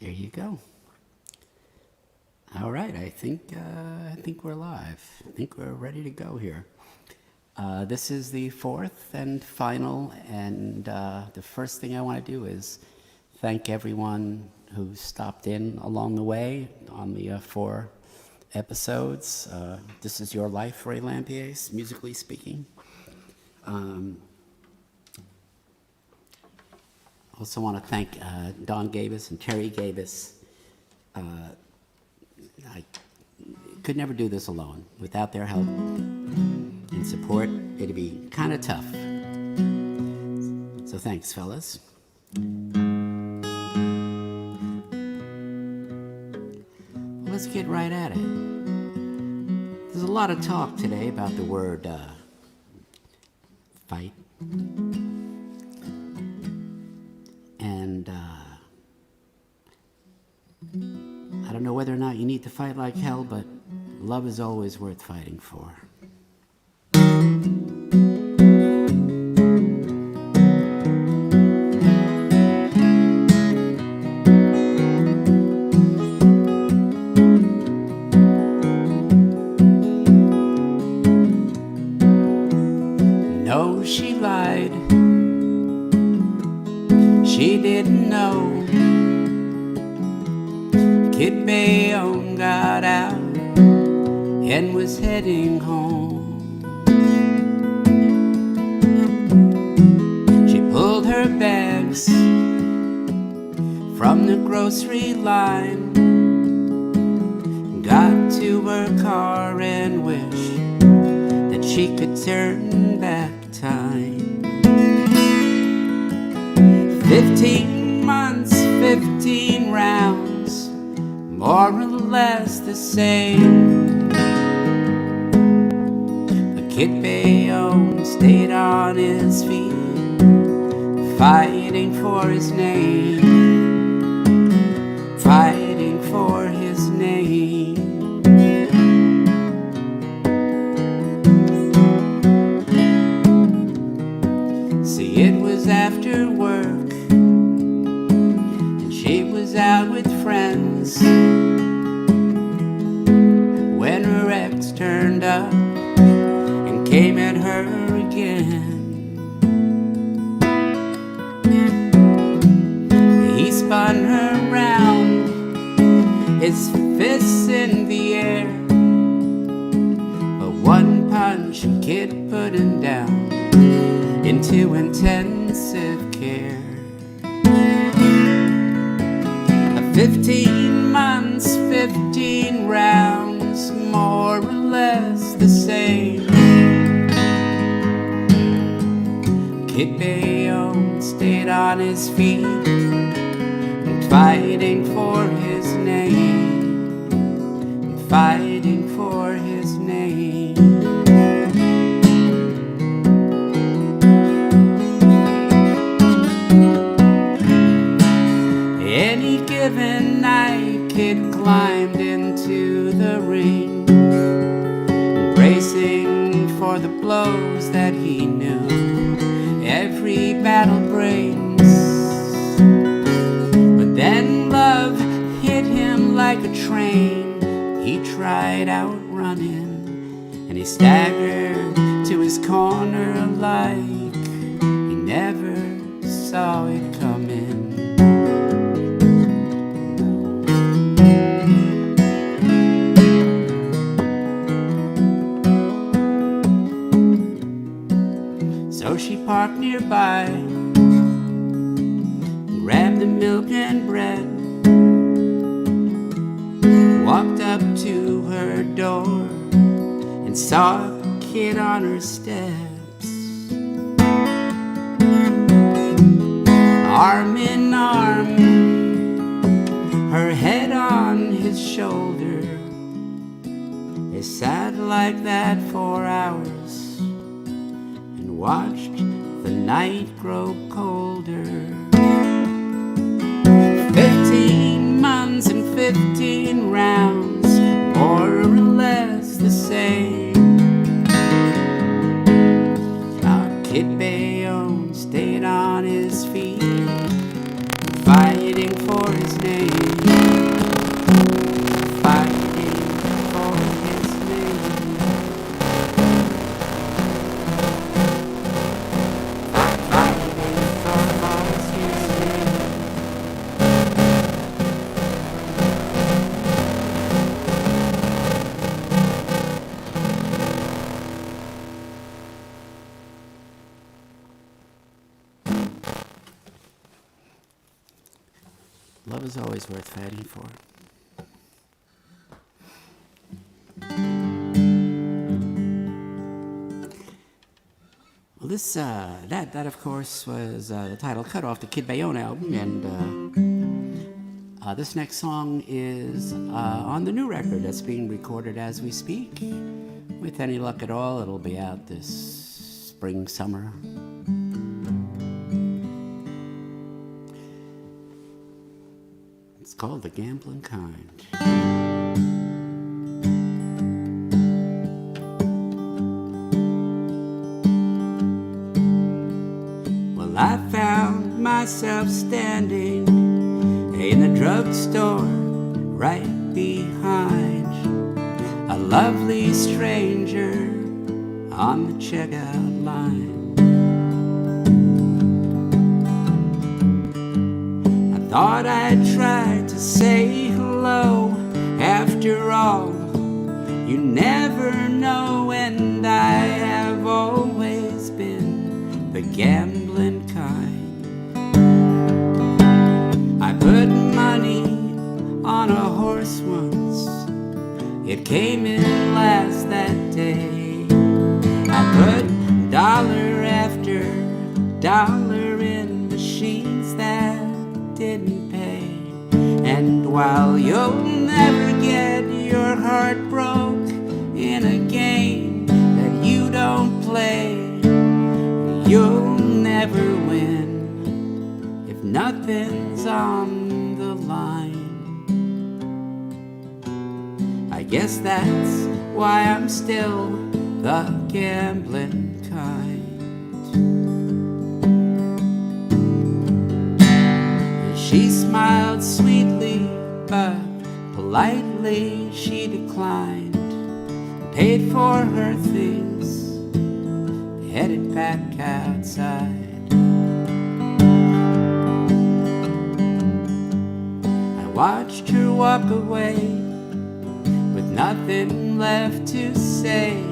There you go. All right, I think we're live. I think we're ready to go here. This is the fourth and final, and the first thing I want to do is thank everyone who stopped in along the way on the 4 episodes. This is your life, Ray Lambiase, musically speaking. Also want to thank Don Gabus and Terry Gabus. I could never do this alone. Without their help and support, it'd be kind of tough. So thanks, fellas. Let's get right at it. There's a lot of talk today about the word fight. And I don't know whether or not you need to fight like hell, but love is always worth fighting for. No, she lied. She didn't know. Kid Bayonne got out and was heading home. She pulled her bags from the grocery line, got to her car and wished that she could turn back time. 15 months, 15 rounds, more or less the same. But Kid Bayonne stayed on his feet, fighting for his name, fighting for his name. See, it was after work, she was out with friends when her ex turned up and came at her again. He spun her round, his fists in the air, but one punch Kid put him down into intensive care. 15 months, 15 rounds, more or less the same. Kid Bayonne stayed on his feet, fighting for his name, fighting for his name. Any given night, Kid climbed into the ring, bracing for the blows that he knew every battle brings. But then love hit him like a train. He tried outrunning, and he staggered to his corner like he never saw it coming. So she parked nearby, grabbed the milk and bread, walked up to her door and saw a Kid on her steps. Arm in arm, her head on his shoulder, they sat like that for hours, watched the night grow colder. 15 months and 15 rounds, more or less the same. Our Kid Bayonne stayed on his feet, fighting for his name. is always worth fighting for. Well, that of course was the title cut off the Kid Bayonne album, and this next song is on the new record that's being recorded as we speak. With any luck at all, it'll be out this spring, summer. It's called The Gambling Kind. I found myself standing in the drugstore right behind a lovely stranger on the checkout line. I thought I'd try to say hello. After all, you never know, and I have always been the gambling kind. I put money on a horse once. It came in last that day. I put dollar after dollar in machines that didn't pay. And while you'll never get your heart broke in a game that you don't play, you'll never win if nothing's on the line. I guess that's why I'm still the gambling kind. She smiled sweetly, but politely she declined, paid for her things, headed back outside. I watched her walk away with nothing left to say.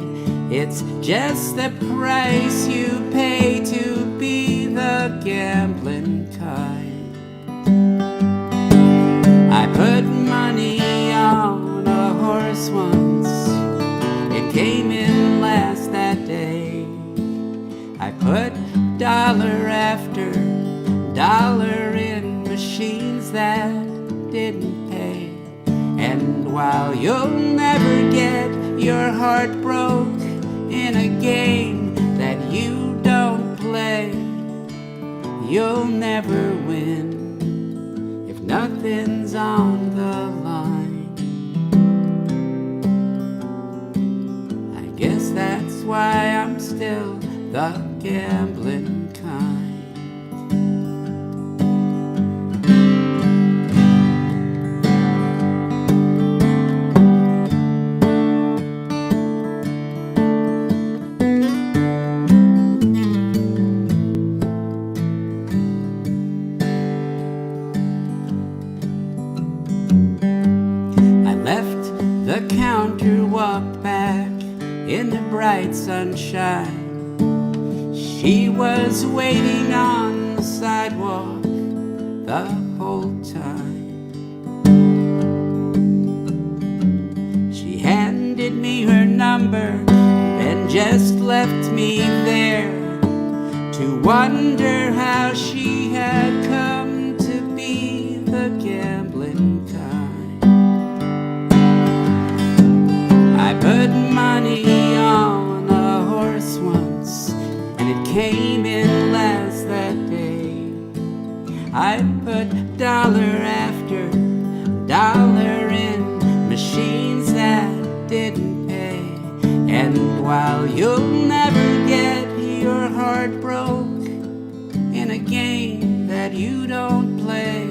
It's just the price you pay to be the gambling kind. I put money on a horse once. It came in last that day. I put dollar after dollar in machines that didn't pay. And while you'll never get your heart broke in a game that you don't play, you'll never win if nothing's on the line. I guess that's why I'm still the gambling kind. I left the counter, walked back in the bright sunshine. She was waiting on the sidewalk the whole time. She handed me her number and just left me there to wonder how she had come to be the gambling kind. I put money on a horse once, and it came in last that day. I put dollar after dollar in machines that didn't pay. And while you'll never get your heart broke in a game that you don't play,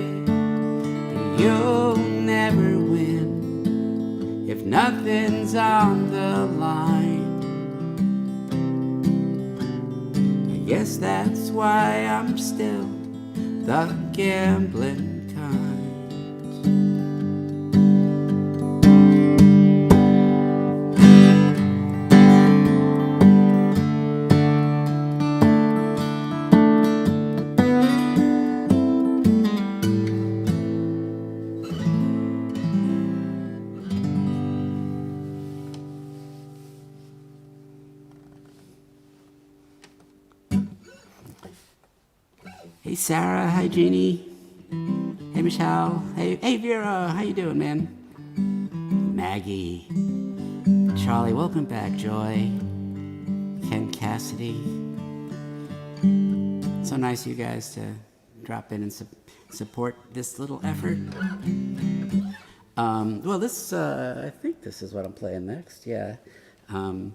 you'll never win if nothing's on the line. I guess that's why I'm still the gambling kind. Hey Sarah, hi Jeannie. Hey Michelle, hey Vera, how you doing, man? Maggie, Charlie, welcome back. Joy, Ken Cassidy. So nice of you guys to drop in and support this little effort. Well, this, I think this is what I'm playing next, yeah. I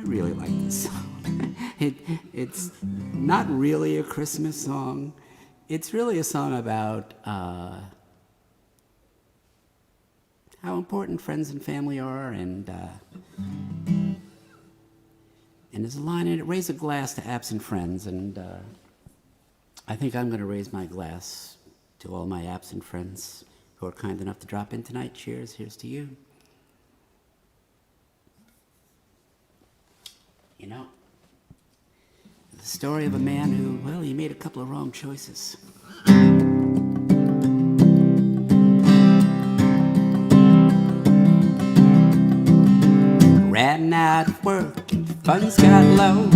really like this song. It's not really a Christmas song. It's really a song about how important friends and family are, and there's a line in it, raise a glass to absent friends, and I think I'm going to raise my glass to all my absent friends who are kind enough to drop in tonight. Cheers, here's to you. You know, the story of a man who, well, he made a couple of wrong choices. Ran out of work and funds got low.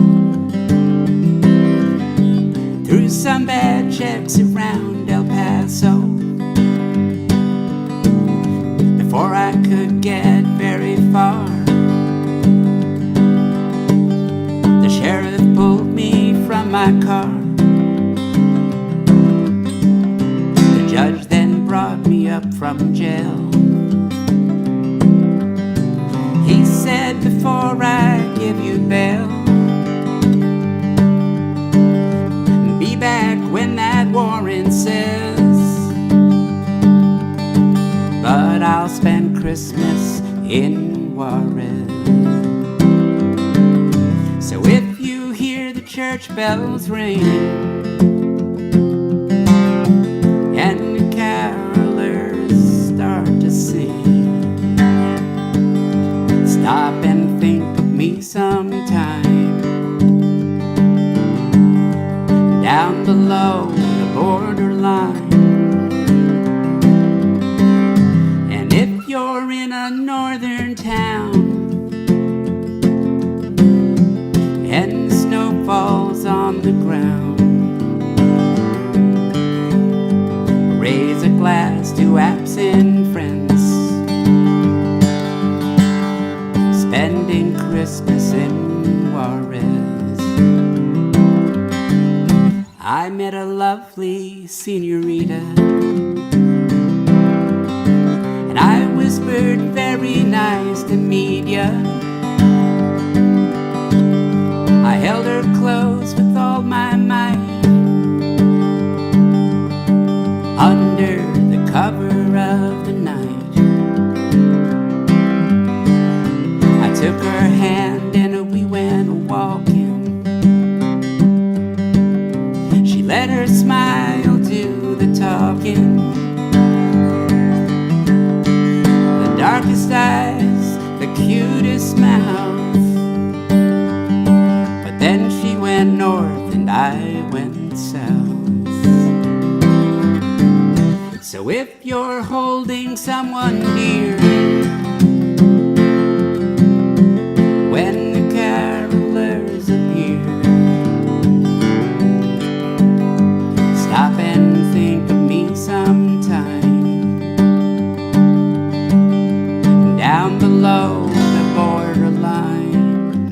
Threw some bad checks around El Paso. Before I could get very far, the sheriff pulled me from my car. The judge then brought me up from jail. He said, before I give you bail, be back when that warrant says. But I'll spend Christmas in Juarez. So if you hear the church bells ring and the carolers start to sing, stop and think of me sometime. Down below the borderline. And if you're in a northern town and the snow falls on the ground, raise a glass to absent friends, spending Christmas in Juarez. I met a lovely senorita, and I whispered, very nice to meet ya. I held her close with all my might, under the cover of the night. I took her hand and we went walking. She let her smile do the talking. The darkest eyes, the cutest mouth. But then she went north and I went south. So if you're holding someone dear when the carolers appear, stop and think of me sometime. Down below the borderline.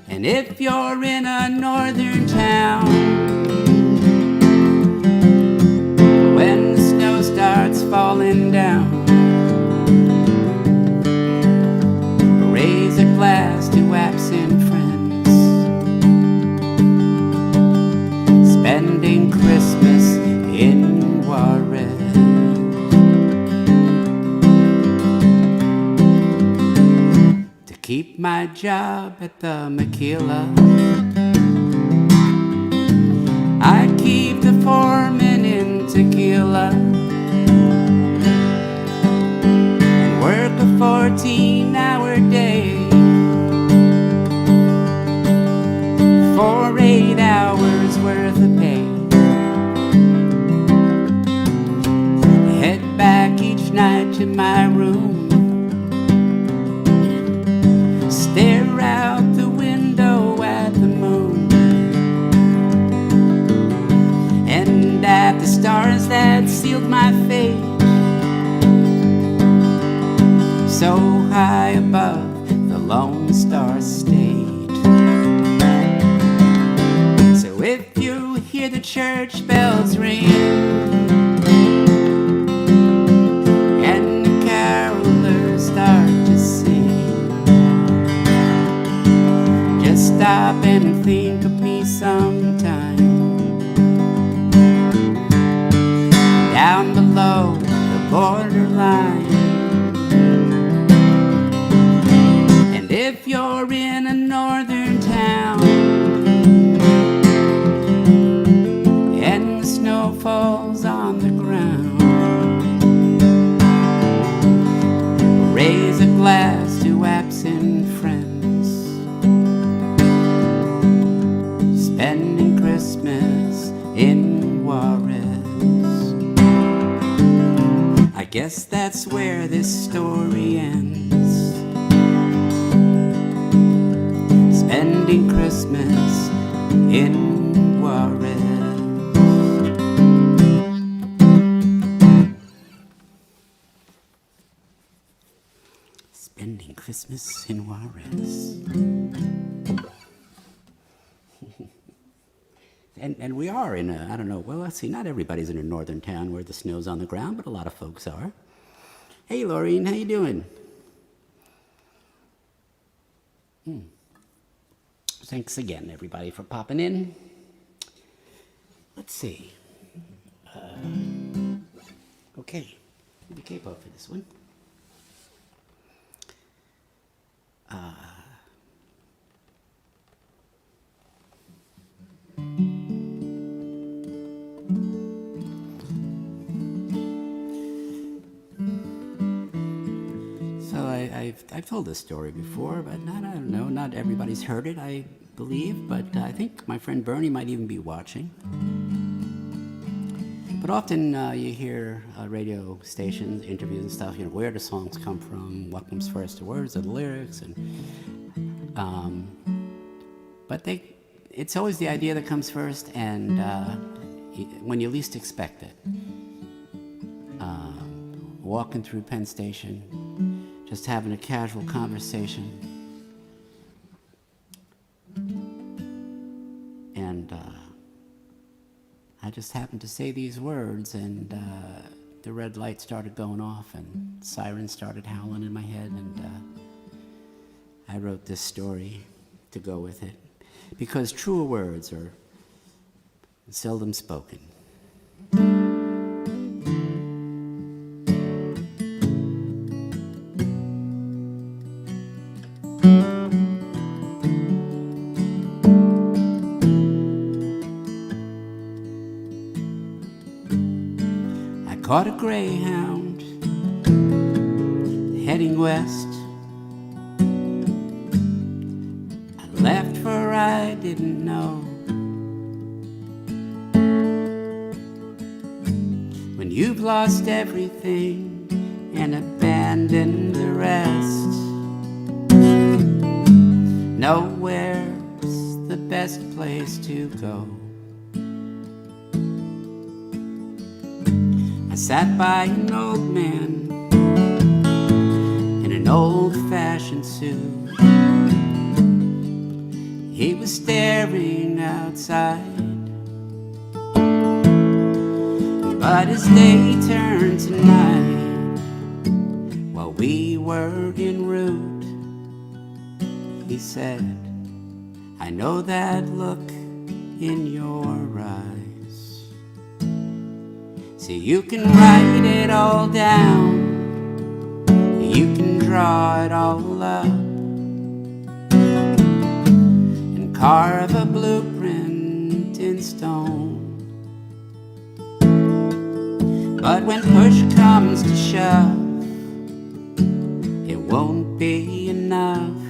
And if you're in a northern town when the snow starts falling down, raise a glass to absent friends, spending Christmas in Juarez. To keep my job at the maquila, I keep the foreman in tequila and work a 14-hour day for 8 hours worth of pay. Head back each night to my room, stare out the window at the moon. my fate, so high above the Lone Star State. So if you hear the church bells ring and the carolers start to sing, just stop and think of me sometime. Down below the borderline. And if you're in a northern town and the snow falls on the ground, raise a glass to absent friends, spending Christmas in Juarez. I guess that's where this story ends. Spending Christmas in Juarez. Spending Christmas in Juarez. And we are in a, I don't know, well, let's see, not everybody's in a northern town where the snow's on the ground, but a lot of folks are. Hey, Laureen, how you doing? Thanks again, everybody, for popping in. Let's see. Okay, the capo for this one. I've told this story before, but I don't know, not everybody's heard it, I believe, but I think my friend Bernie might even be watching. But often you hear radio stations, interviews and stuff, you know, where do songs come from, what comes first, the words or the lyrics, and but it's always the idea that comes first, and when you least expect it. Walking through Penn Station, just having a casual conversation, and I just happened to say these words, and the red light started going off and sirens started howling in my head, and I wrote this story to go with it, because truer words are seldom spoken. Caught a Greyhound heading west. I left for I didn't know. When you've lost everything and abandoned the rest, nowhere's the best place to go. I sat by an old man in an old-fashioned suit. He was staring outside, but as day turned to night, while we were en route, he said, I know that look in your eyes. See, you can write it all down, you can draw it all up, and carve a blueprint in stone. But when push comes to shove, it won't be enough,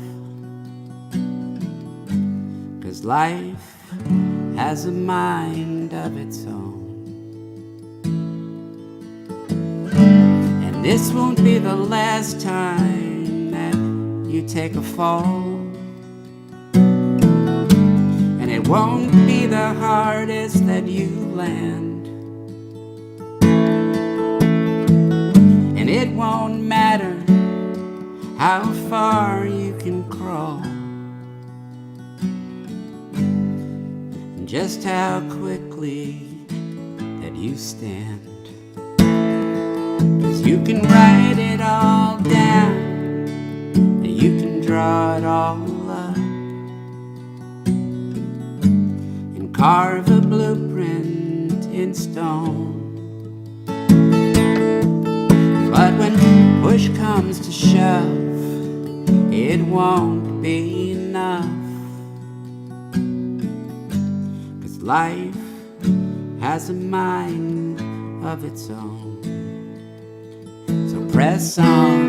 'cause life has a mind of its own. This won't be the last time that you take a fall, and it won't be the hardest that you land. how far you can crawl, and just how quickly that you stand. 'Cause you can write it all down, and you can draw it all up, and carve a blueprint in stone. But when push comes to shove, it won't be enough. 'Cause life has a mind of its own. So press on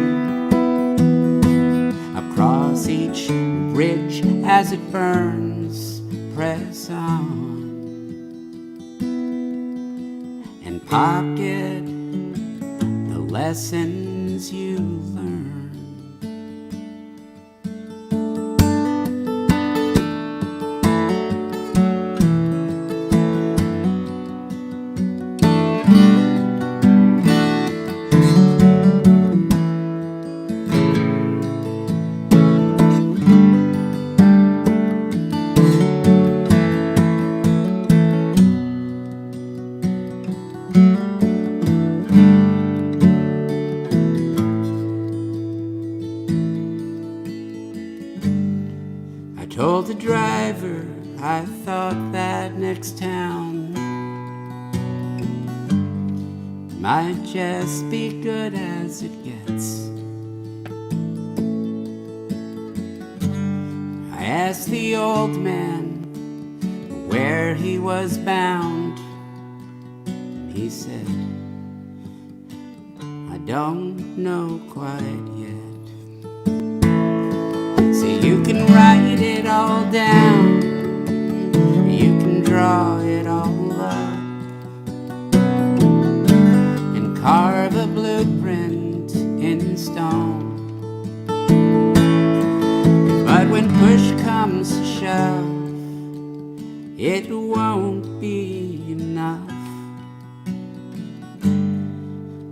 across each bridge as it burns. Press on and pocket the lessons you learn. I told the driver I thought that next town might just be good as it gets. I asked the old man where he was bound. He said, I don't know quite yet. So you can write it all down, you can draw it all up, and carve a blueprint in stone. But when push comes to shove, it won't be enough.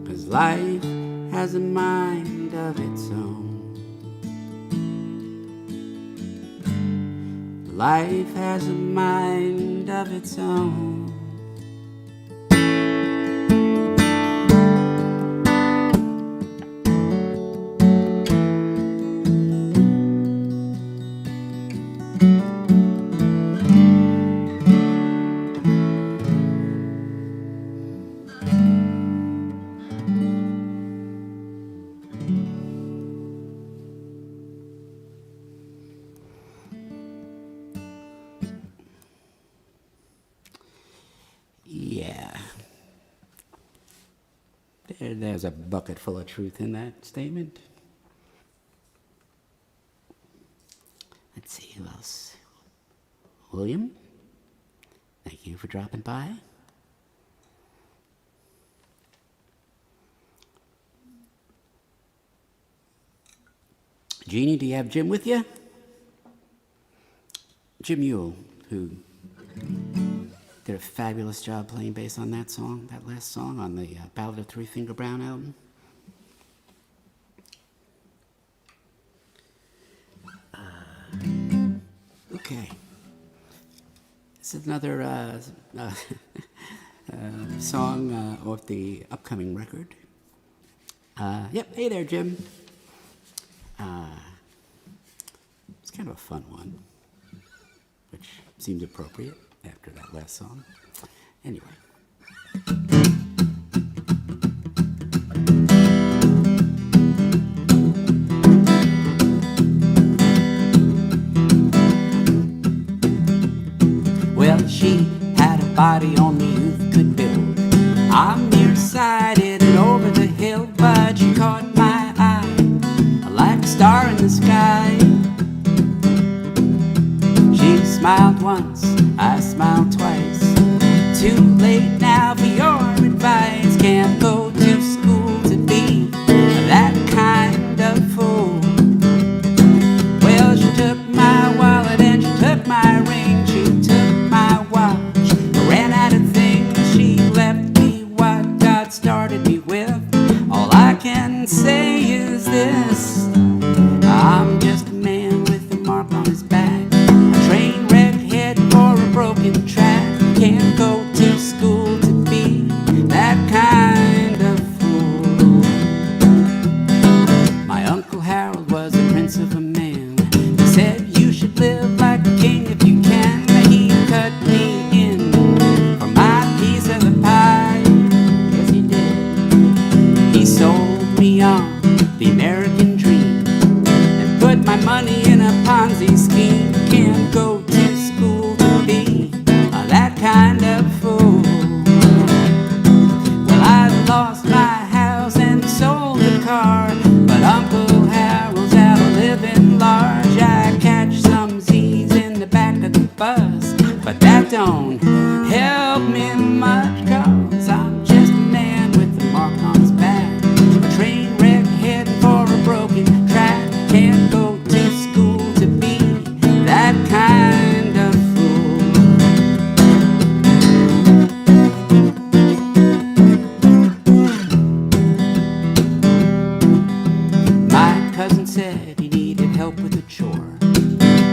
'Cause life has a mind of its own. Life has a mind of its own. Yeah. There's a bucket full of truth in that statement. Let's see, who else? William, thank you for dropping by. Jeannie, do you have Jim with you? Jim Mule, who did a fabulous job playing bass on that song, that last song on the Ballad of Three Finger Brown album. Okay. This is another song off the upcoming record. Yep, hey there, Jim. It's kind of a fun one, which seems appropriate after that last song. Anyway. Well, she had a body only youth could build. I'm nearsighted and over the hill, but she caught my eye like a star in the sky. She smiled once, I smiled twice. Too late now for your advice. Can't go to school to be sold me on the American dream and put my money in a Ponzi scheme. Can't go to school to be that kind of fool. Well, I lost my house and sold the car, but Uncle Harold's out living large. I catch some Z's in the back of the bus, but that don't help me much, 'cause I'm just a man with a mark on his back, a train wreck heading for a broken track. Can't go to school to be that kind of fool. My cousin said he needed help with a chore.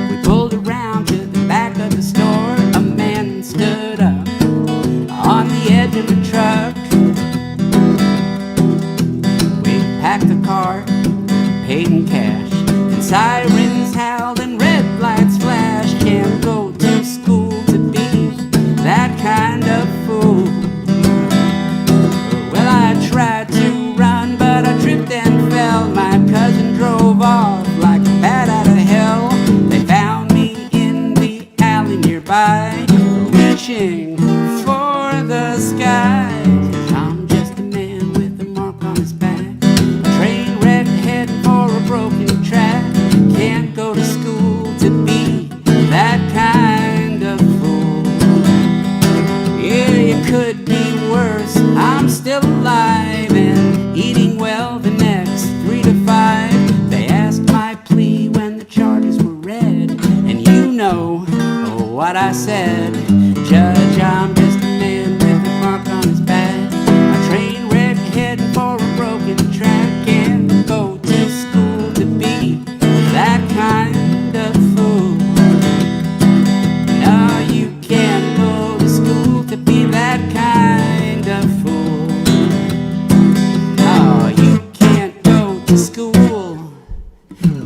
We pulled around to the back of the store. A man stood up on the edge of a truck. We packed the car, paid in cash, and sirens howled and red lights flashed. Can't go to school to be that kind of fool. Well, I tried to run, but I tripped and fell. My cousin drove off like a bat out of hell. They found me in the alley nearby, reaching for the sky. 'Cause I'm just a man with a mark on his back, a train wreck heading for a broken track. Can't go to school to be that kind of fool. Yeah, it could be worse. I'm still alive and eating well the next 3 to 5. They asked my plea when the charges were read, and you know what I said. Judge, I'm just a man with a mark on his back, a train wreck heading for a broken track. Can't go to school to be that kind of fool. No, you can't go to school to be that kind of fool. Oh, you can't go to school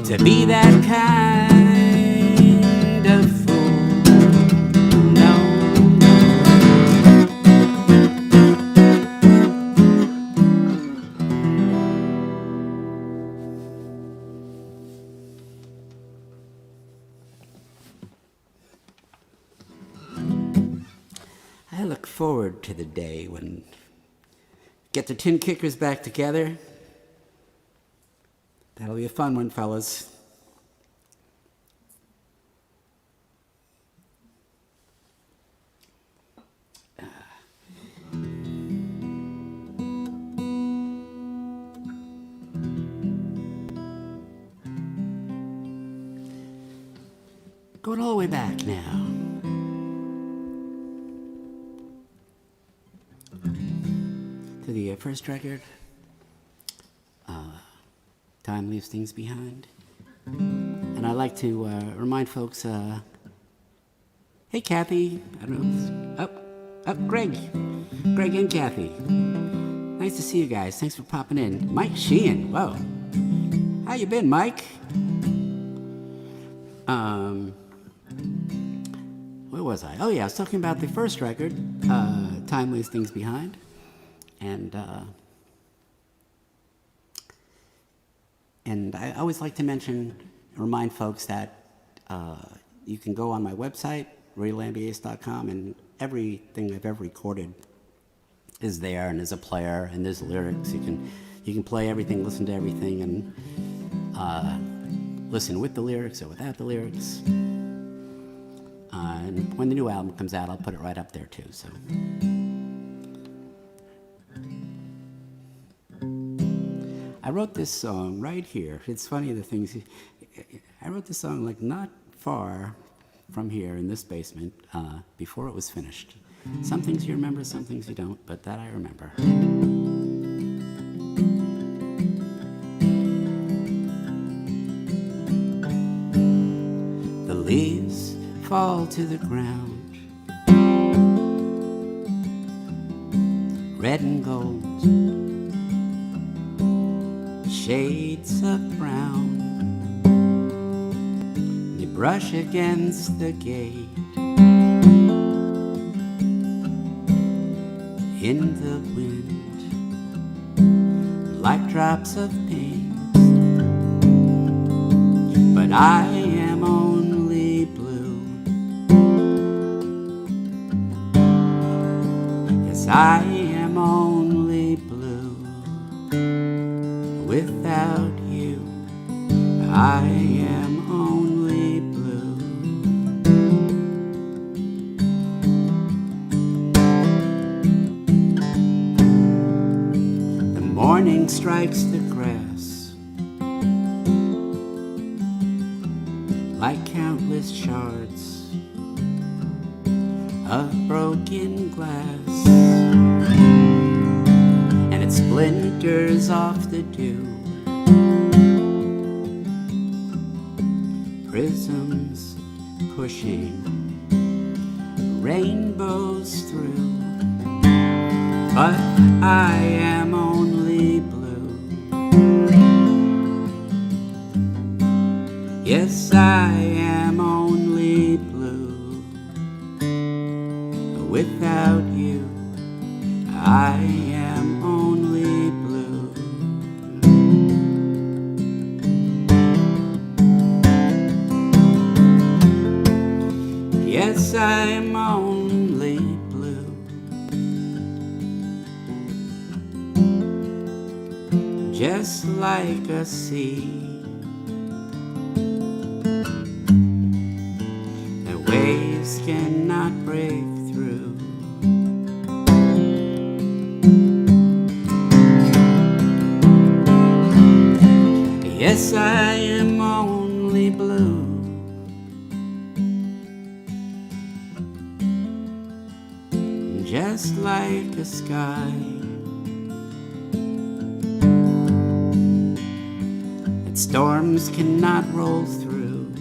to be that kind of fool. No, no. I look forward to the day when get the Tin Kickers back together. That'll be a fun one, fellas. Going all the way back now. To the first record, Time Leaves Things Behind. And I'd like to remind folks, hey Kathy, I don't know, Greg and Kathy. Nice to see you guys, thanks for popping in. Mike Sheehan, whoa. How you been, Mike? Where was I? Oh yeah, I was talking about the first record, Time Leaves Things Behind. And I always like to remind folks that you can go on my website, raylambiase.com, and everything I've ever recorded is there, and there's a player, and there's lyrics. You can play everything, listen to everything, and listen with the lyrics or without the lyrics. And when the new album comes out, I'll put it right up there too. So. I wrote this song right here. It's funny the things. I wrote this song like not far from here in this basement before it was finished. Some things you remember, some things you don't, but that I remember. The leaves fall to the ground, red and gold, shades of brown. They brush against the gate in the wind, like drops of paint. But I am only blue. Yes, I am only blue. Without you, I am only blue. The morning strikes the grass like countless shards of broken glass, and it splinters off the dew. Prisms pushing rainbows through, but I am only blue. Yes, I am only blue. Without you, I am only blue. Yes, I'm only blue. Just like a sea that waves cannot break through. Yes, I am only blue. Just like a sky that storms cannot roll through.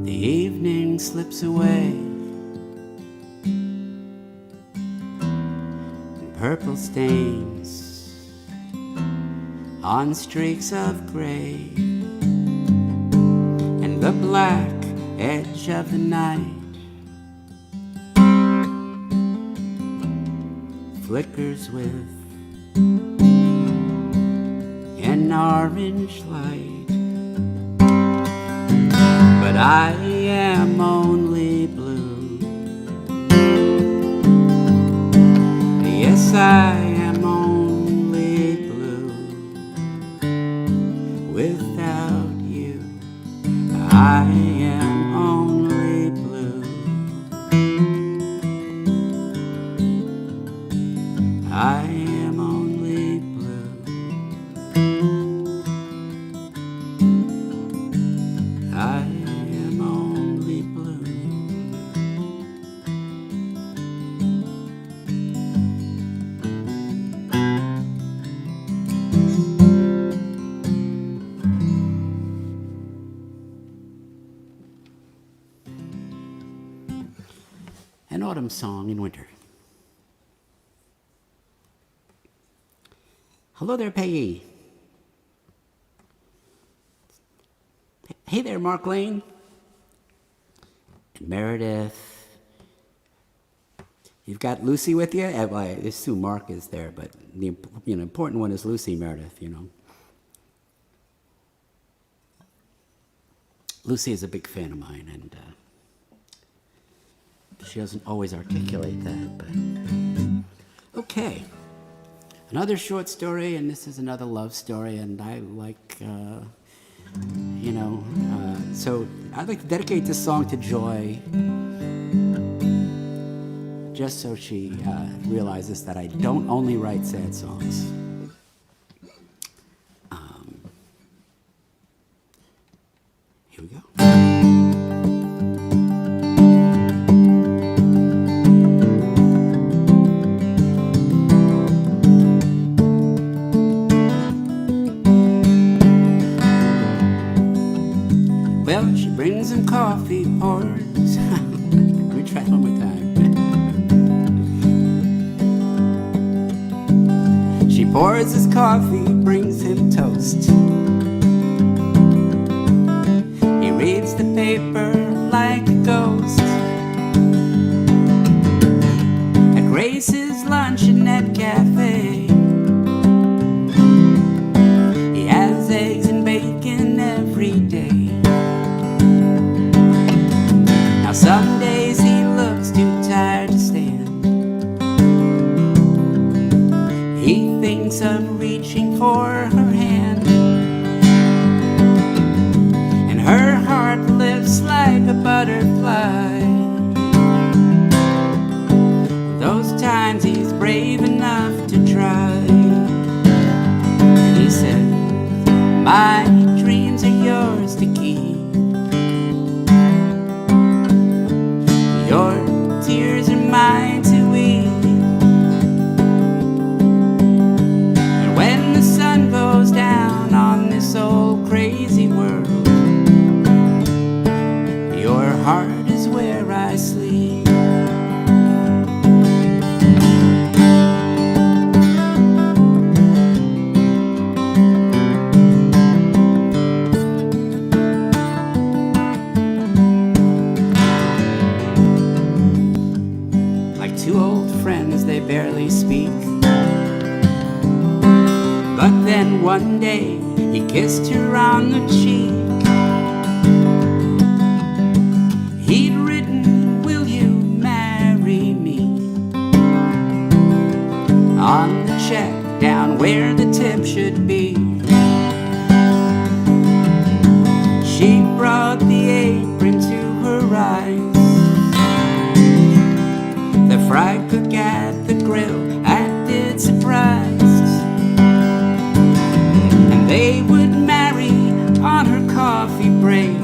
The evening slips away in purple stains on streaks of gray. The black edge of the night flickers with an orange light. But I am only blue. Yes, I am only blue. Without you, I am only blue. I am only blue. I am only blue. An autumn song in winter. Hello there, Peggy. Hey there, Mark Lane. And Meredith. You've got Lucy with you? Well, I assume Mark is there, but the important one is Lucy, Meredith, Lucy is a big fan of mine, and she doesn't always articulate that, but okay. Another short story, and this is another love story, and I like, so I'd like to dedicate this song to Joy, just so she realizes that I don't only write sad songs. Here we go. Well, she brings him coffee, pours. Let me try it one more time. She pours his coffee, brings him toast. He reads the paper like a ghost. Some days he looks too tired to stand. He thinks of reaching for her hand, and her heart lifts like a butterfly. Those times he's brave enough to try. And he said, my dreams are yours to keep. Your tears are mine to weep. And when the sun goes down on this old crazy world, your heart is where I sleep. Two old friends, they barely speak. But then one day he kissed her on the cheek. He'd written, will you marry me? On the check down where the tip should be. She brought the apron to her eyes. The fry cook at the grill acted surprised, and they would marry on her coffee break,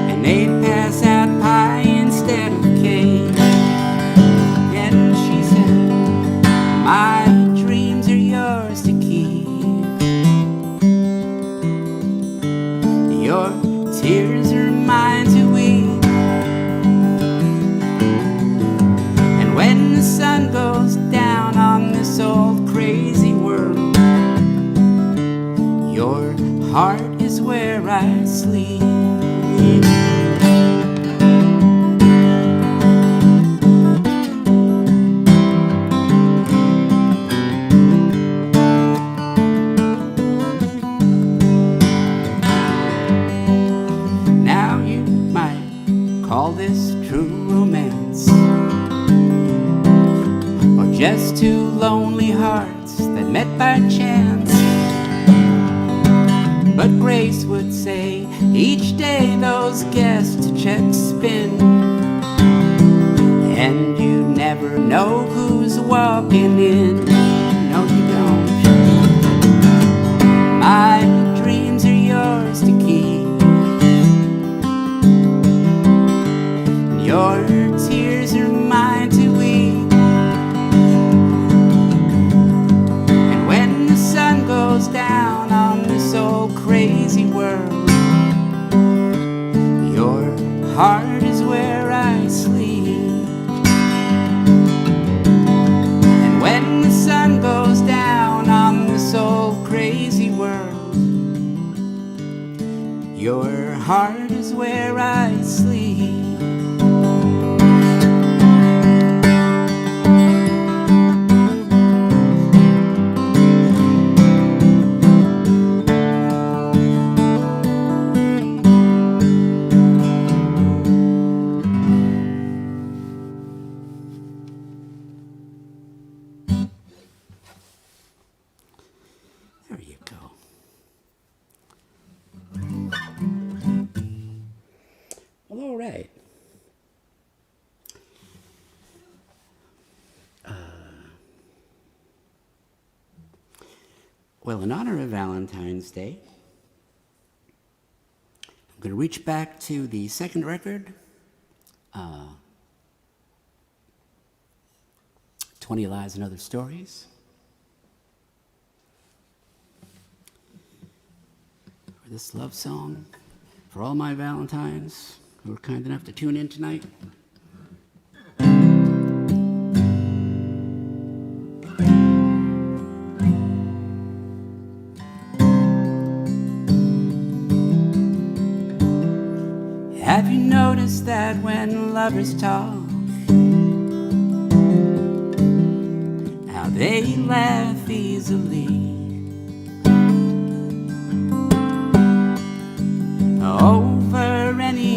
and they'd pass out pie instead of cake. And she said, my dreams are yours to keep. Your tears are mine to weep. When the sun goes down on this old crazy world, your heart is where I sleep. Now you might call this true romance, just two lonely hearts that met by chance. But Grace would say, each day those guest checks spin, and you never know who's walking in. No, you don't. My dreams are yours to keep. Your tears are mine to weep. Goes down on this old crazy world, your heart is where I sleep. And when the sun goes down on this old crazy world, your heart is where I sleep. Well, in honor of Valentine's Day, I'm going to reach back to the second record, 20 Lies and Other Stories. For this love song, for all my Valentines who were kind enough to tune in tonight. Have you noticed that when lovers talk, how they laugh easily over any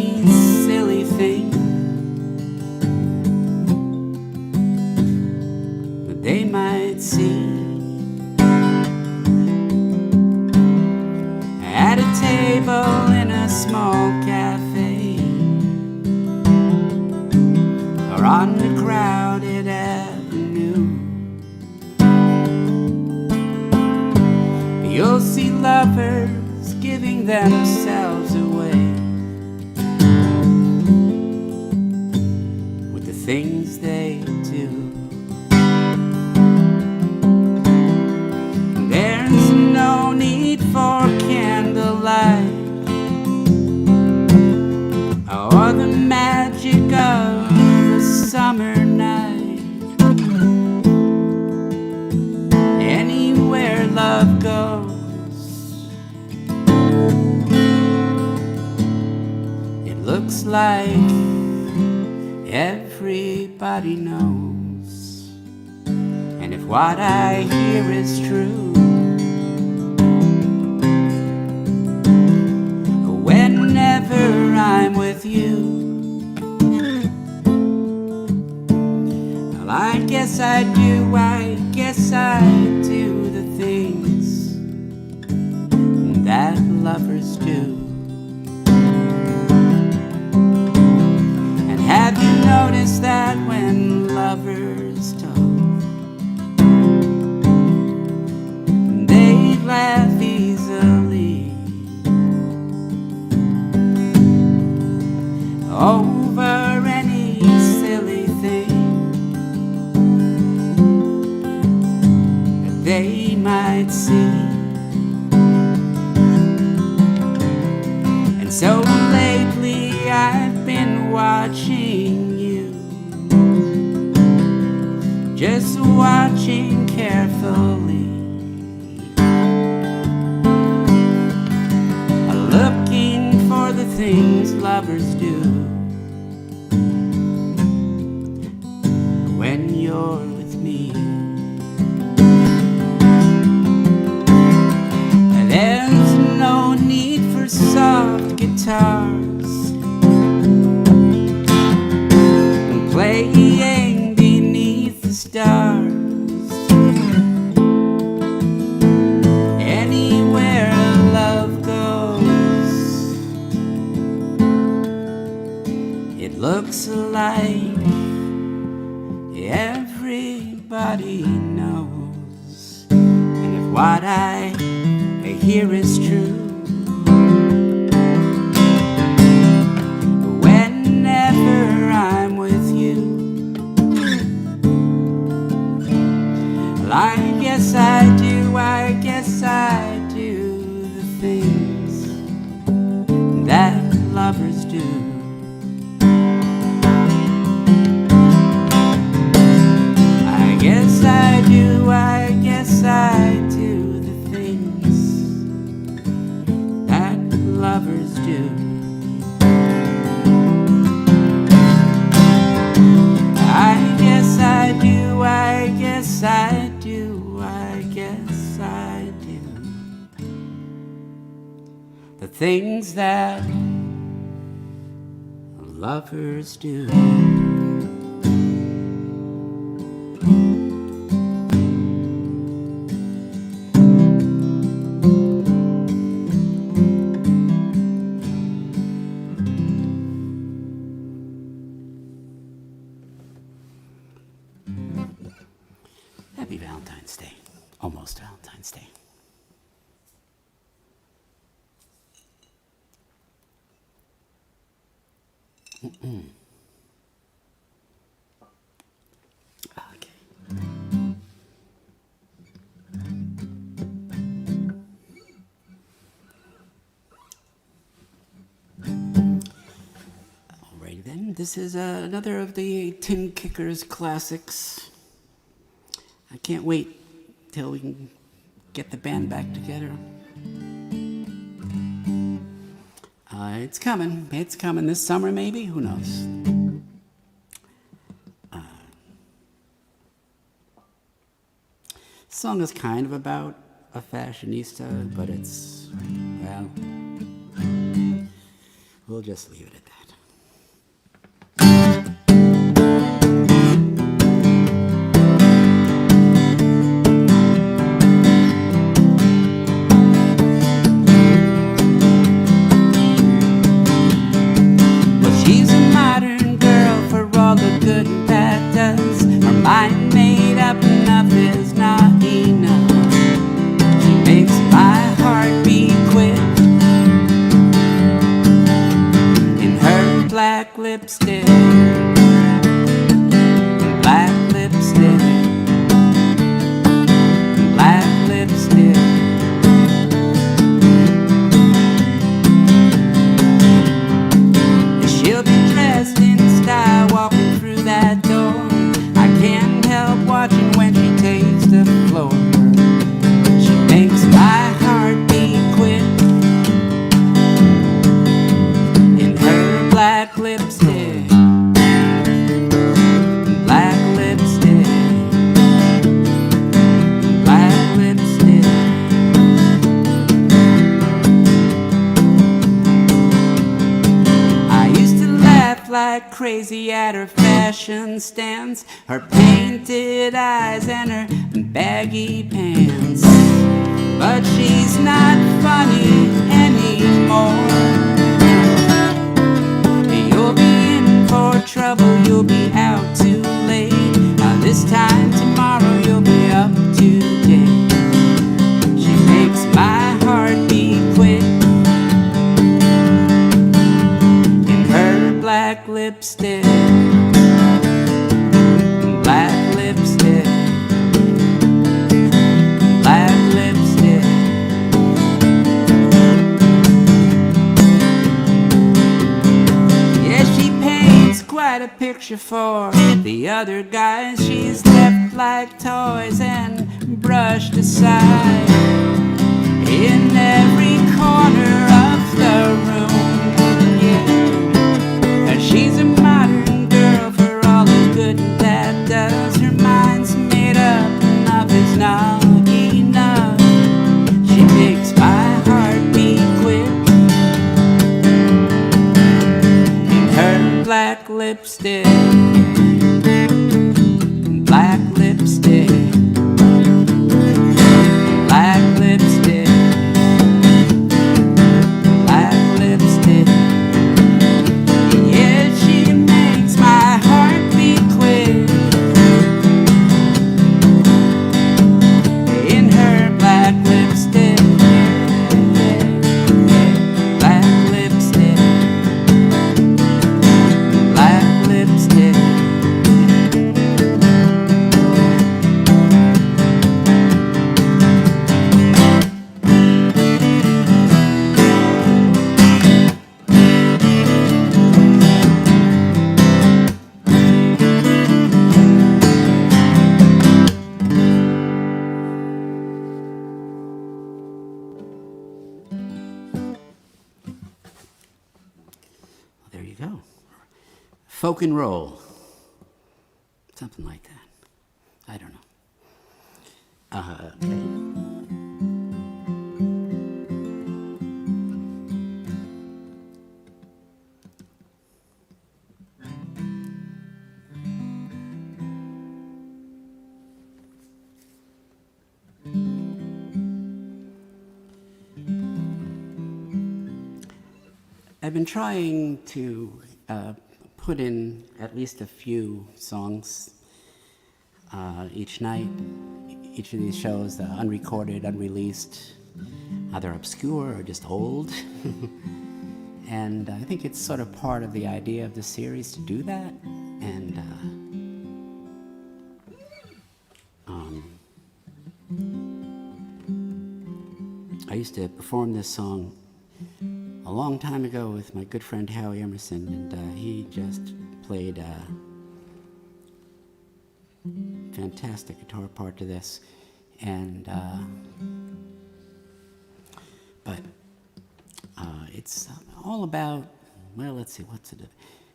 or on the crowded avenue. You'll see lovers giving themselves away with the things they do. There's no need for candlelight or the magic of the summer night. Anywhere love goes, it looks like everybody knows. And if what I hear is true, whenever I'm with you, well, I guess I do the things that lovers do. And have you noticed that when lovers talk, they laugh easily over any silly thing that they might see? And so lately I've been watching you, just watching carefully, looking for the things lovers do when you're with me. There's no need for soft guitars and playing beneath the stars. Anywhere love goes, it looks like everybody knows. And if what I hear is true, whenever I'm with you, well, I guess I do the things that lovers do. I guess I do the things that lovers do. I guess I do the things that lovers do. Happy Valentine's Day. Almost Valentine's Day. Okay. Alrighty then. This is another of the Tin Kickers classics. I can't wait till we can get the band back together. It's coming. It's coming this summer, maybe. Who knows? This song is kind of about a fashionista, but it's, well, we'll just leave it at that. She's a modern girl for all the good black lipstick, black lipstick, black lipstick. She'll be dressed in style walking through that door. I can't help watching when she takes the floor. She makes my heart beat quick in her black lipstick, black lipstick, black lipstick. I used to laugh like crazy at her fashion stance, her painted eyes and her baggy pants. But she's not funny anymore. You'll be in for trouble, you'll be out too late. This time tomorrow you'll be up to date. She makes my heart beat quick in her black lipstick, black lipstick, black lipstick. Yeah, she paints quite a picture for the other guys. She's left like toys and brushed aside in every corner of the room. Yeah, she's a modern girl for all the good that does. Her mind's made up, enough is not enough. She makes my heart beat quick in her black lipstick, black lipstick, black lipstick, black lipstick. Yeah, she makes my heart beat quick in her black lipstick, black lipstick, black lipstick. There you go. Folk and roll. Something like that. I don't know. Okay. I've been trying to put in at least a few songs each night. Each of these shows, unrecorded, unreleased, either obscure or just old. And I think it's sort of part of the idea of the series to do that. And I used to perform this song a long time ago with my good friend Howie Emerson, and he just played a fantastic guitar part to this. And but it's all about, well, let's see, what's it?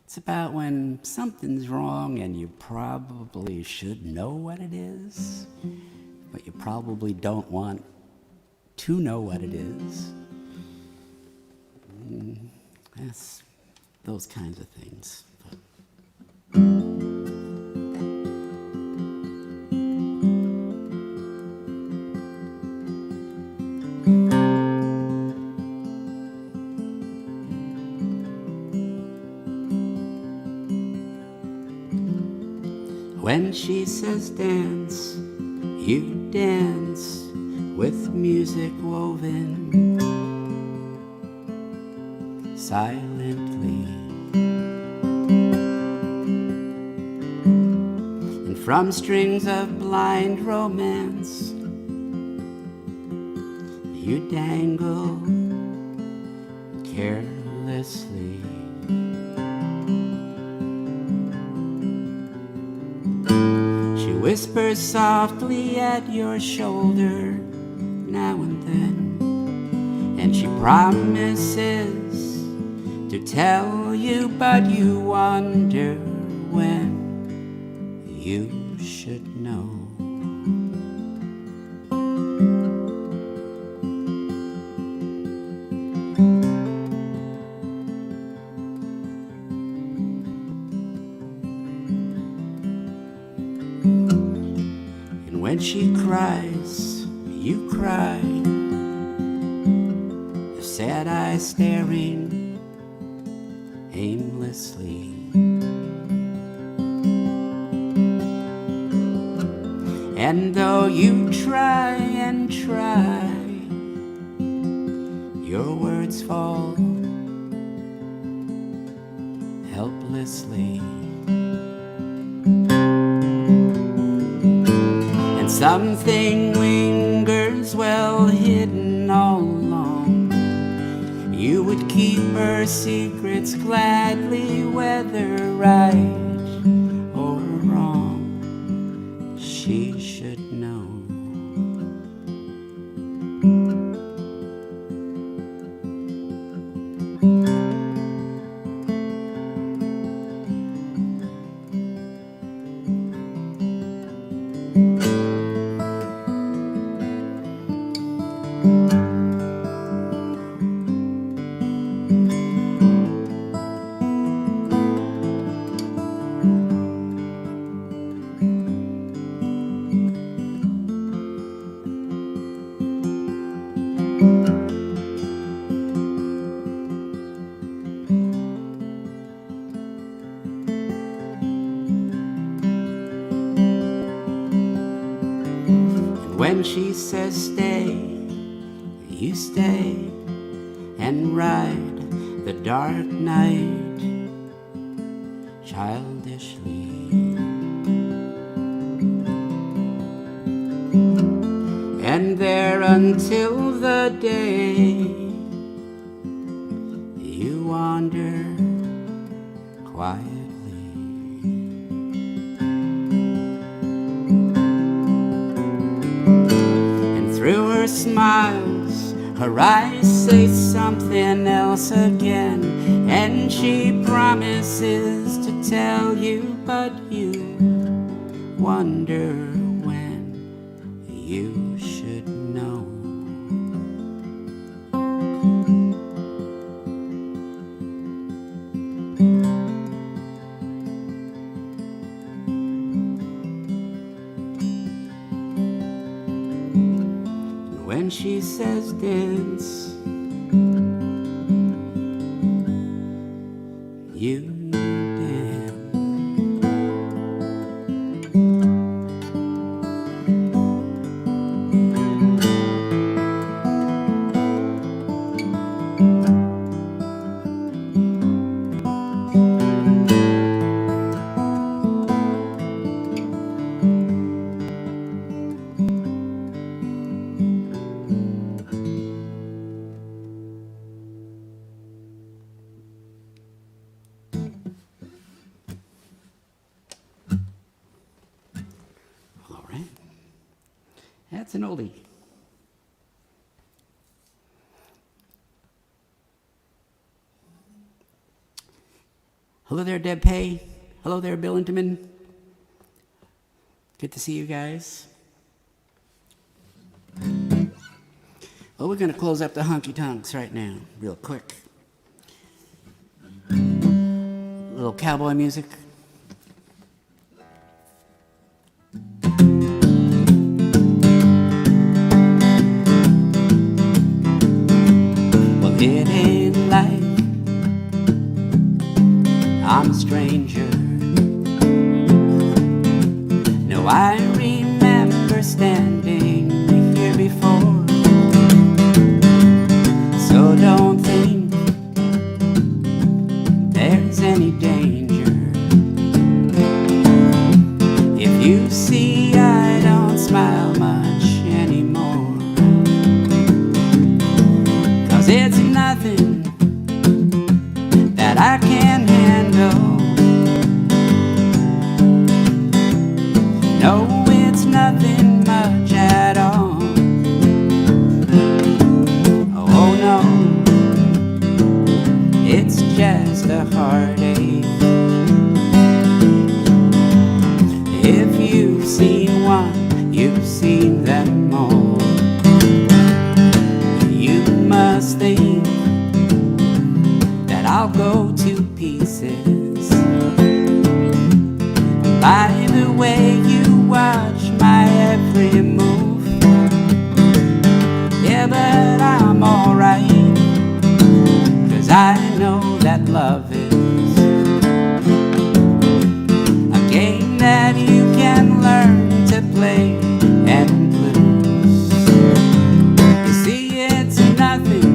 It's about when something's wrong and you probably should know what it is, but you probably don't want to know what it is. That's those kinds of things. When she says dance, you dance with music woven silently. from strings of blind romance you dangle carelessly. She whispers softly at your shoulder now and then, and she promises to tell you, but you wonder when you should know. And when she cries, you cry, the sad eyes staring aimlessly. And though you try and try, your words fall helplessly. And something lingers well hidden all along. You would keep her secrets gladly, whether right or wrong. She should know. When she says stay, you stay and ride the dark night childishly. And there until the day you wander quietly. Through her smiles, her eyes say something else again, and she promises to tell you, but you wonder when you should know. When she says dance, you dance. That's an oldie. Hello there, Deb Pay. Hello there, Bill Intiman. Good to see you guys. Well, we're going to close up the honky tonks right now, real quick. A little cowboy music. It ain't like I'm a stranger. No, I remember standing here before. So don't think there's any danger. If you by the way you watch my every move. Yeah, but I'm alright, 'cause I know that love is a game that you can learn to play and lose. You see, it's nothing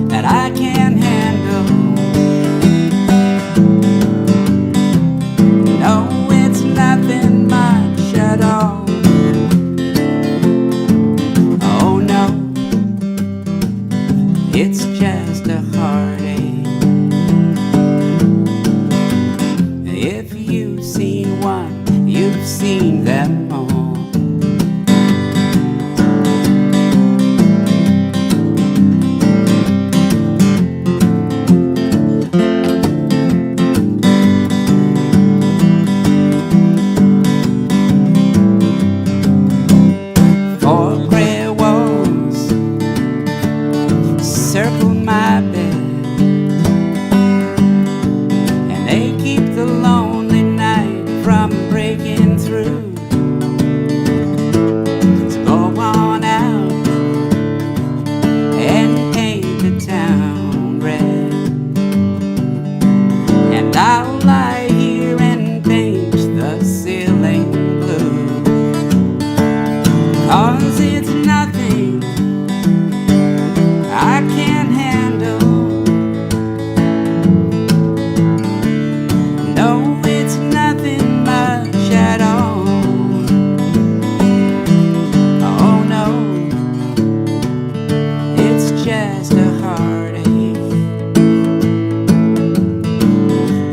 that I can't handle. No, it's nothing much at all. Oh no, it's just a heartache. If you've seen one, you've seen them all. Four gray walls circle my bed, and they keep the lonely night from breaking through. So go on out and paint the town red, and I'll lie here and paint the ceiling blue. 'Cause it's nothing I can't handle. No, it's nothing much at all. Oh no, it's just a heartache.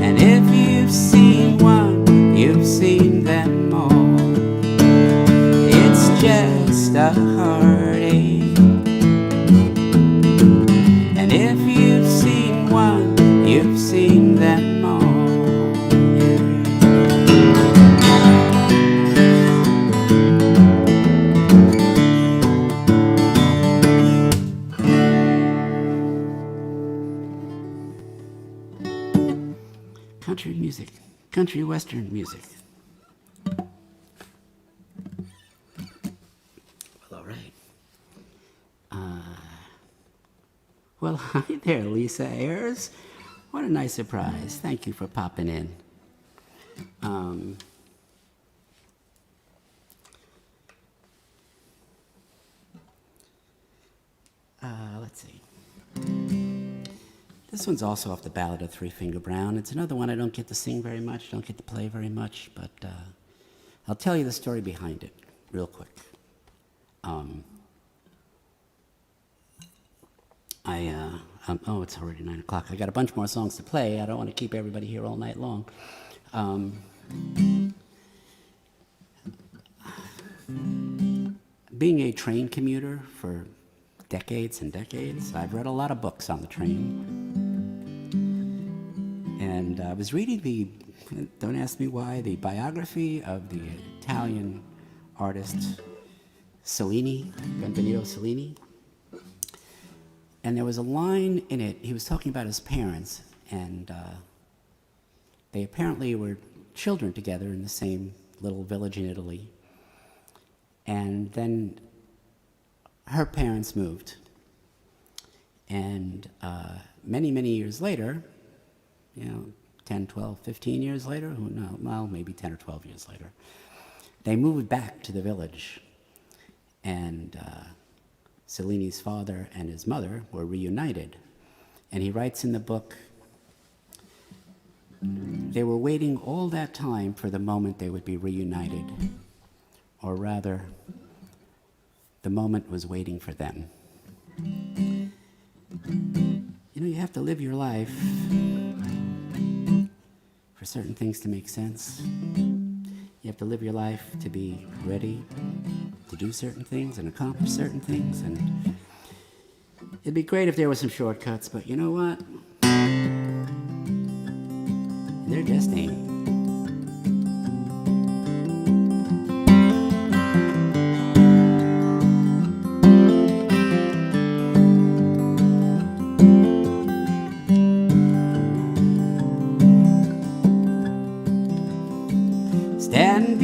And if you've seen one, you've seen them all. It's just a heartache. And if you've seen one, you've seen them all. Country music, country western music. Well, all right. Well, hi there, Lisa Ayers. What a nice surprise. Thank you for popping in. Let's see. This one's also off the Ballad of Three Finger Brown. It's another one I don't get to sing very much, don't get to play very much, but I'll tell you the story behind it real quick. Oh, it's already 9 o'clock. I got a bunch more songs to play. I don't want to keep everybody here all night long. Being a train commuter for decades and decades, I've read a lot of books on the train. And I was reading don't ask me why, the biography of the Italian artist Cellini, Benvenuto Cellini. And there was a line in it, he was talking about his parents, and they apparently were children together in the same little village in Italy. And then her parents moved. And many, many years later, 10, 12, 15 years later, who knows, well, maybe 10 or 12 years later, they moved back to the village. And Cellini's father and his mother were reunited. And he writes in the book, they were waiting all that time for the moment they would be reunited. Or rather, the moment was waiting for them. You have to live your life for certain things to make sense. You have to live your life to be ready to do certain things and accomplish certain things. And it'd be great if there were some shortcuts, but you know what? There just ain't.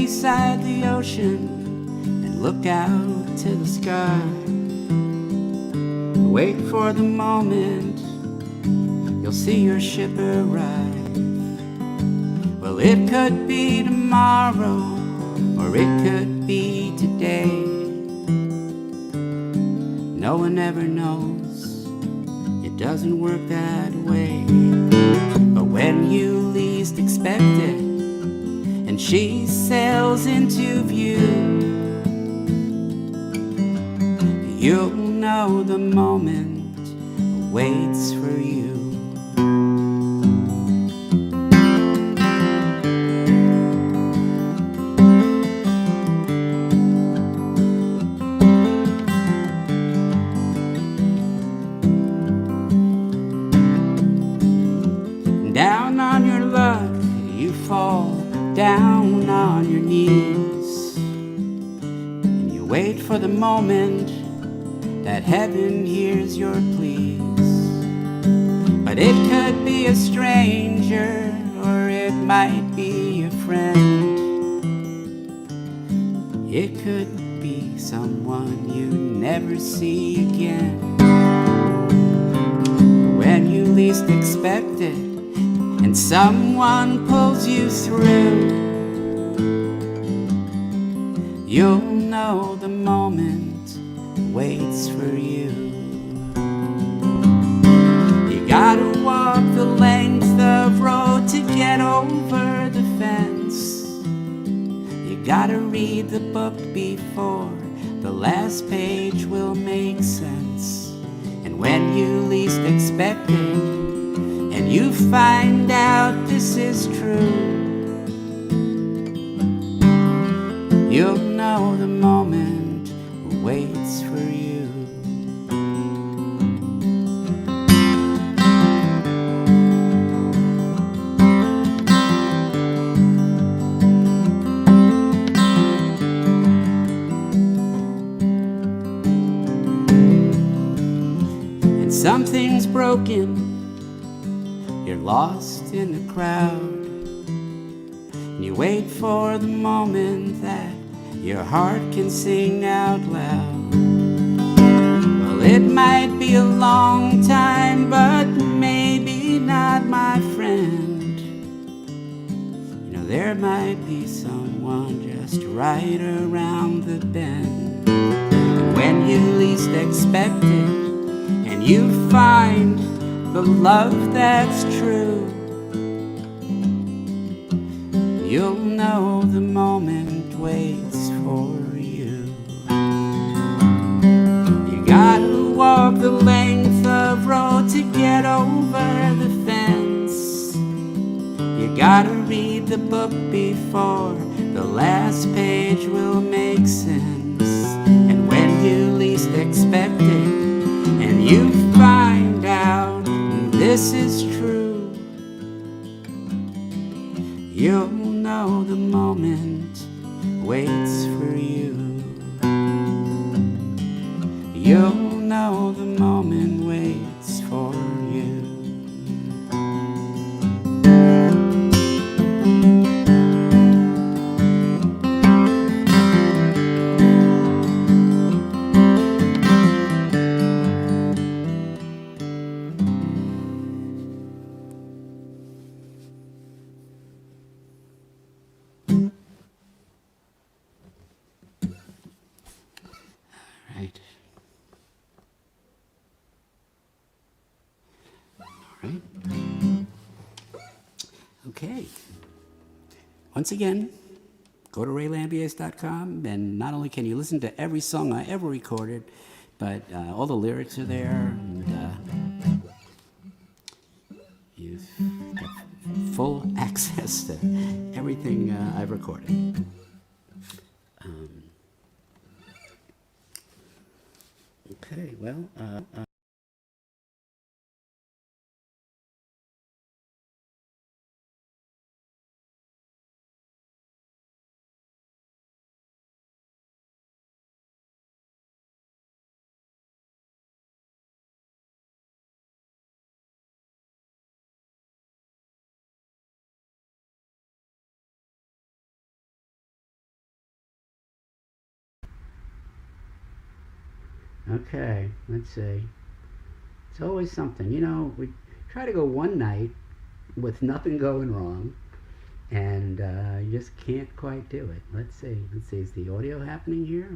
beside the ocean and look out to the sky. Wait for the moment you'll see your ship arrive. Well, it could be tomorrow, or it could be today. No one ever knows, it doesn't work that way. But when you least expect it, and she sails into view, you'll know the moment waits for you. Down on your luck, you fall down on your knees, and you wait for the moment that heaven hears your pleas. But it could be a stranger, or it might be a friend. It could be someone you never see again. When you least expect it, and someone pulls you through, you'll know the moment waits for you. You gotta walk the length of road to get over the fence. You gotta read the book before the last page will make sense. And when you least expect it, and you find out this is true, you'll know the moment waits for you. And something's broken, you're lost in the crowd, and you wait for the moment that your heart can sing out loud. Well, it might be a long time, but maybe not, my friend. You know, there might be someone just right around the bend. And when you least expect it, and you find the love that's true, you'll know the moment waits for you. You gotta walk the length of road to get over the fence. You gotta read the book before the last page will make sense. And when you least expect it, and you find out this is true, you'll know the moment waits for you. You'll know the moment waits for you. Right. All right. Okay. Once again, go to raylambiase.com, and not only can you listen to every song I ever recorded, but all the lyrics are there, and you've got full access to everything I've recorded. Okay, well, Okay, let's see. It's always something. You know, we try to go one night with nothing going wrong, and you just can't quite do it. Let's see. Let's see. Is the audio happening here?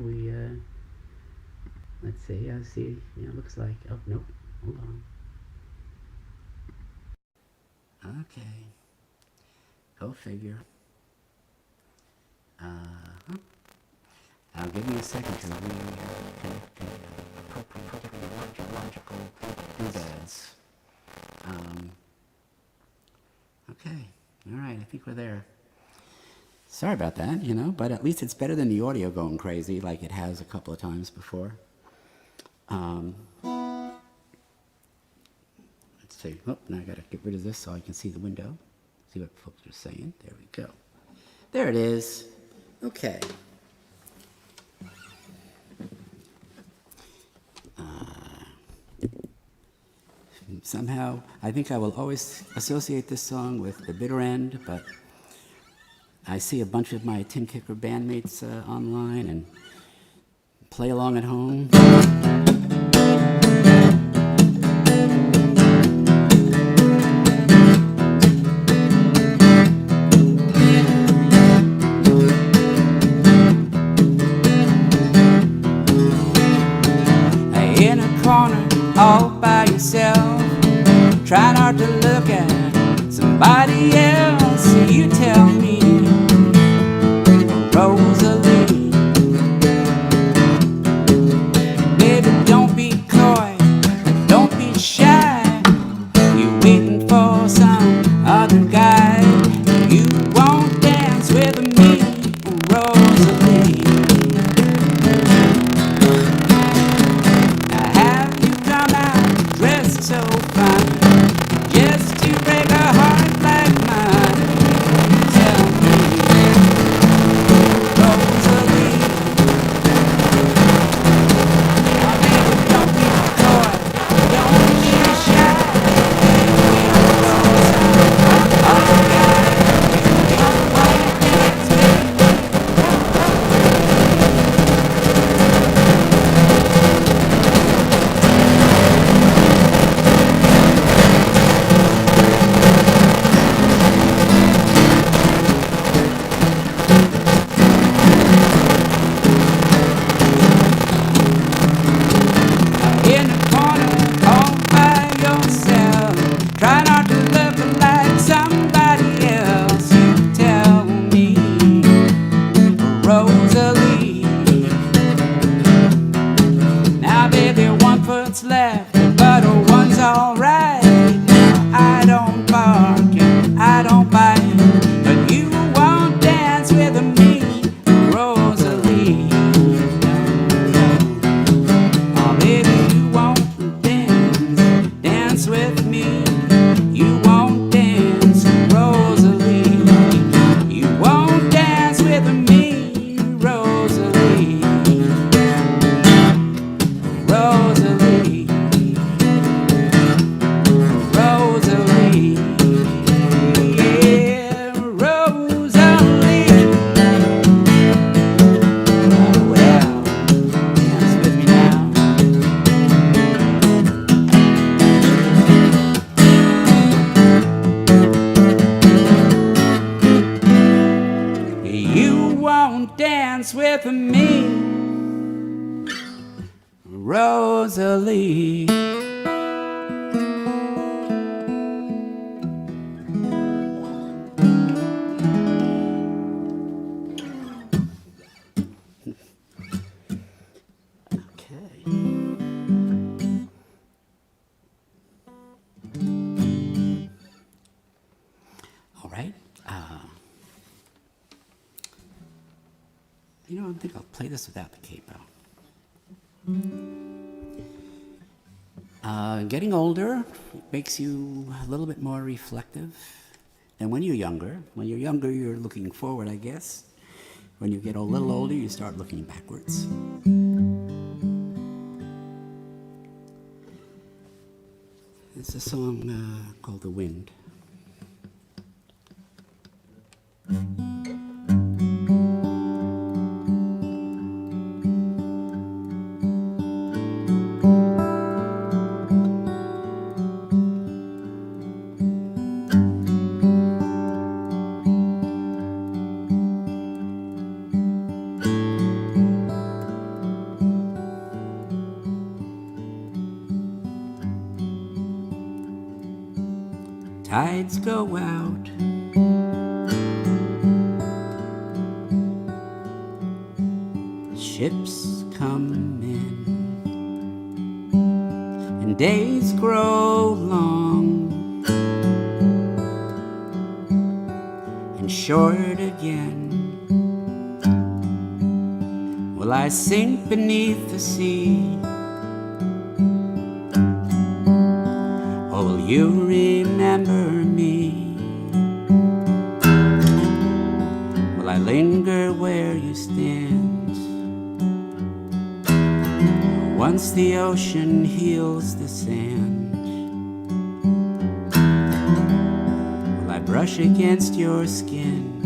Let's see. I see. Yeah, it looks like. Oh, nope. Hold on. Okay. Go figure. I'll give you a second to reconnect the appropriate technological doodads. Okay. All right. I think we're there. Sorry about that, you know, but at least it's better than the audio going crazy like it has a couple of times before. Let's see. Oh, now I gotta get rid of this so I can see the window. See what folks are saying. There we go. There it is. Okay. Somehow, I think I will always associate this song with the bitter end, but I see a bunch of my Tin Kicker bandmates online and play along at home. In a corner, all by yourself, try not to look at somebody else. You tell me, Rosalie, baby, don't be coy, don't be shy. You're waiting for some other guy. You won't dance with me, Rosalie. Have you come out dressed so fine, just to break a heart like mine? Tell me, Rosalie. Oh, baby, don't be coy, don't be shy. Oh, God, you won't dance with me. In a corner, all by yourself, try not to look like somebody else. You tell me, Rosalie. Now, baby, one foot's left, but one's alright. I don't bark and I don't bite, but you won't dance with me, Rosalie. Oh, baby, you won't dance with me. You won't dance, Rosalie. You won't dance with me, Rosalie. Rosalie. Rosalie. Yeah, Rosalie. Oh, well, dance with me now. You won't dance with me, Rosalie. Okay. All right. You know, I think I'll play this without the capo. Getting older makes you a little bit more reflective than when you're younger. When you're younger, you're looking forward, I guess. When you get a little older, you start looking backwards. It's a song called The Wind. lights go out. Ships come in, and days grow long and short again. Will I sink beneath the sea, or will you remember me? Will I linger where you stand once the ocean heals the sand? Will I brush against your skin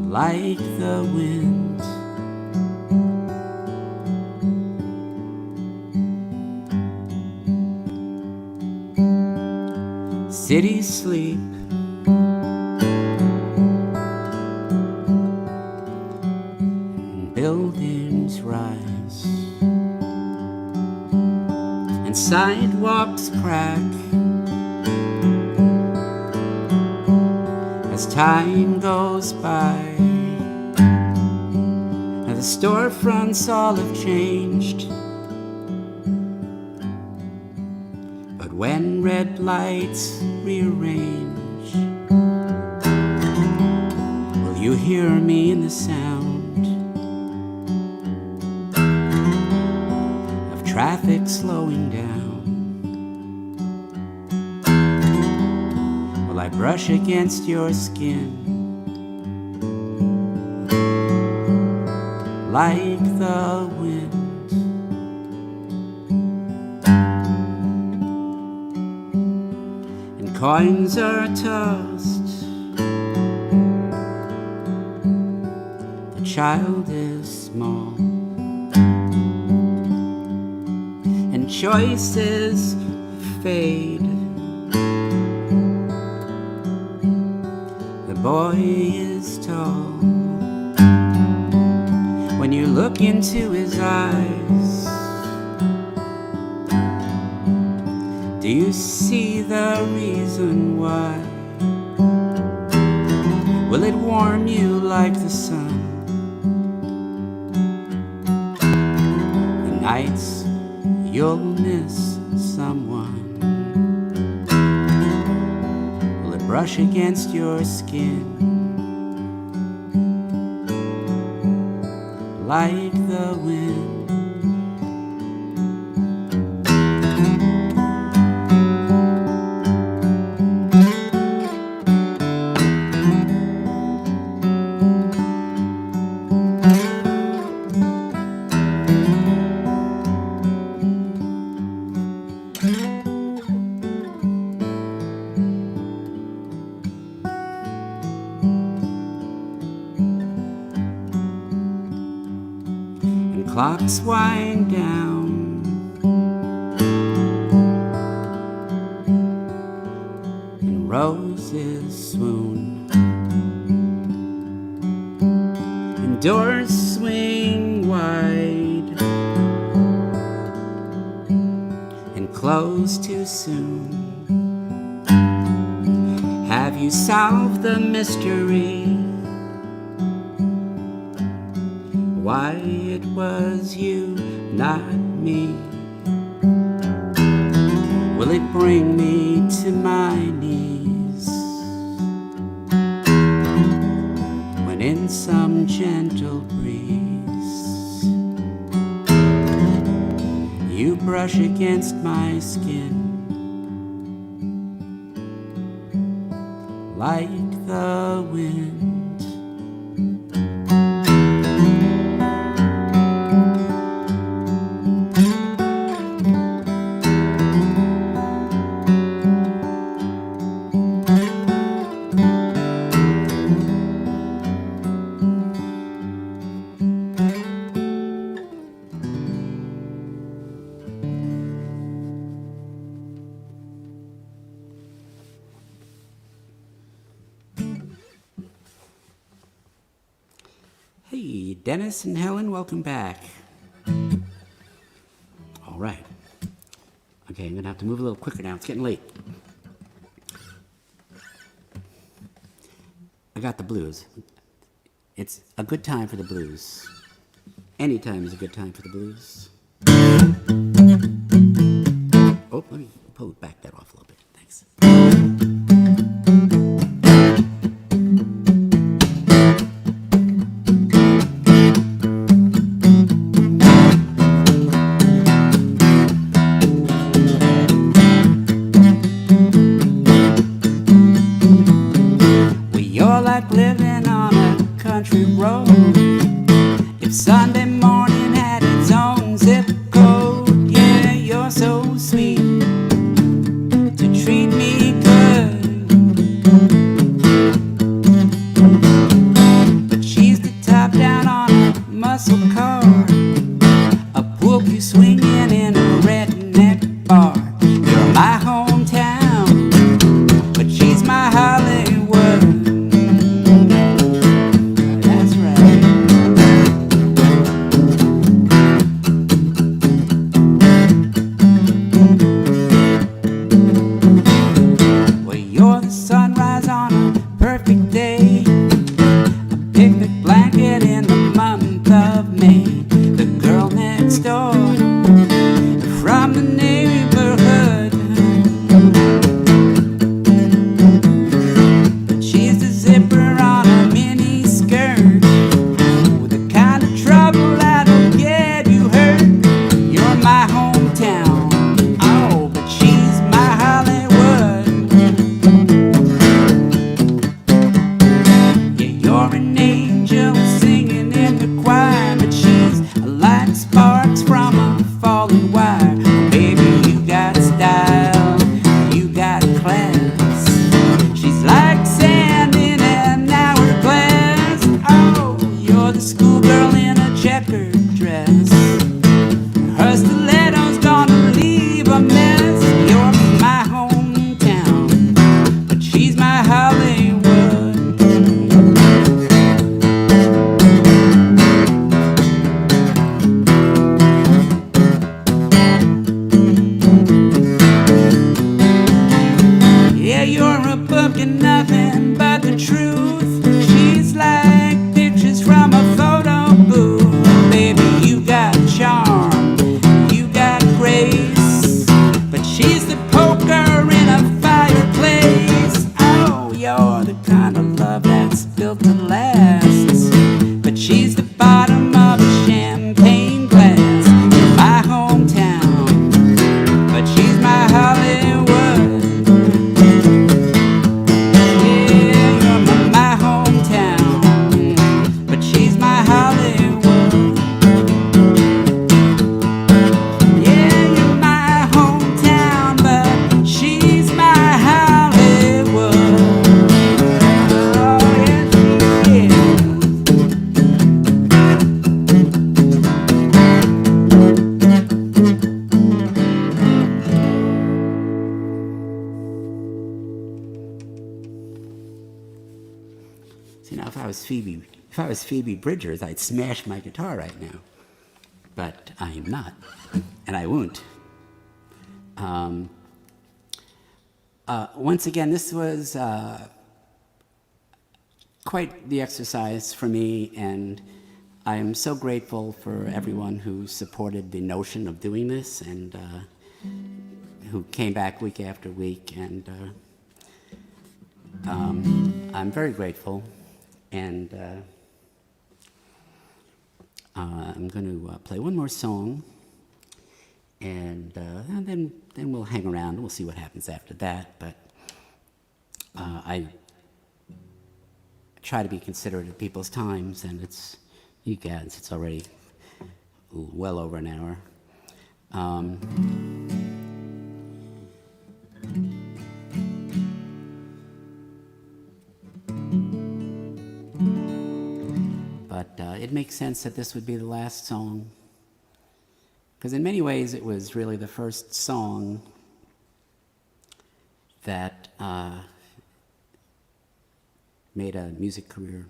like the wind? Cities sleep, and buildings rise, and sidewalks crack as time goes by. And the storefronts all have changed, but when red lights rearrange, will you hear me in the sound of traffic slowing down? Will I brush against your skin like the wind? Coins are tossed, the child is small, and choices fade. The boy is tall. When you look into his eyes, do you see the reason why? Will it warm you like the sun? The nights you'll miss someone. Will it brush against your skin like the wind? Clocks wind down, and roses swoon, and doors swing wide and close too soon. Have you solved the mystery? Why it was you, not me? Will it bring me to my knees when in some gentle breeze you brush against my skin like the wind? Hey, Dennis and Helen, welcome back. All right. Okay, I'm going to have to move a little quicker now. It's getting late. I got the blues. It's a good time for the blues. Any time is a good time for the blues. Oh, let me back that off a little bit. Thanks. Well, you're like living on a country road. If Sunday morning had its own zip code, yeah, you're so sweet to treat me good. But she's the top down on a muscle car, a bookie swinging in a redneck bar. You're my hometown, but she's my Hollywood. That's right. Well, you're the sunrise on a perfect day, a picnic blanket in the month of May. The girl next door from the neighborhood, but she's the zipper on a mini skirt, with the kind of trouble that'll get you hurt. You're my hometown, oh, but she's my Hollywood. Yeah, you're an angel singing in the choir, but she's like sparks from a falling wire. Baby, you got style, you got class. She's like sand in an hourglass. Oh, you're the schoolgirl in a checkered dress. Her stiletto's gonna leave a mess. You're my hometown, but she's my Hollywood. Yeah, you're a book and nothing but the truth. She's like pictures from a photo booth. Baby, you got charm, you got grace, but she's the poker in a fireplace. Oh, you're the kind of love that's built to last, but she's the bottom of a champagne glass. You're my hometown, but she's my Hollywood. Yeah, you're my hometown, but she's my Hollywood. Yeah, you're my hometown, but she's my Hollywood. Oh, yes, she is. See, now if I was Phoebe Bridgers, I'd smash my guitar right now. But I am not, and I won't. Once again, this was quite the exercise for me, and I am so grateful for everyone who supported the notion of doing this and who came back week after week, and I'm very grateful. And I'm going to play one more song, and then we'll hang around and we'll see what happens after that. But I try to be considerate of people's times, and you guys, it's already well over an hour. But it makes sense that this would be the last song, because in many ways it was really the first song that made a music career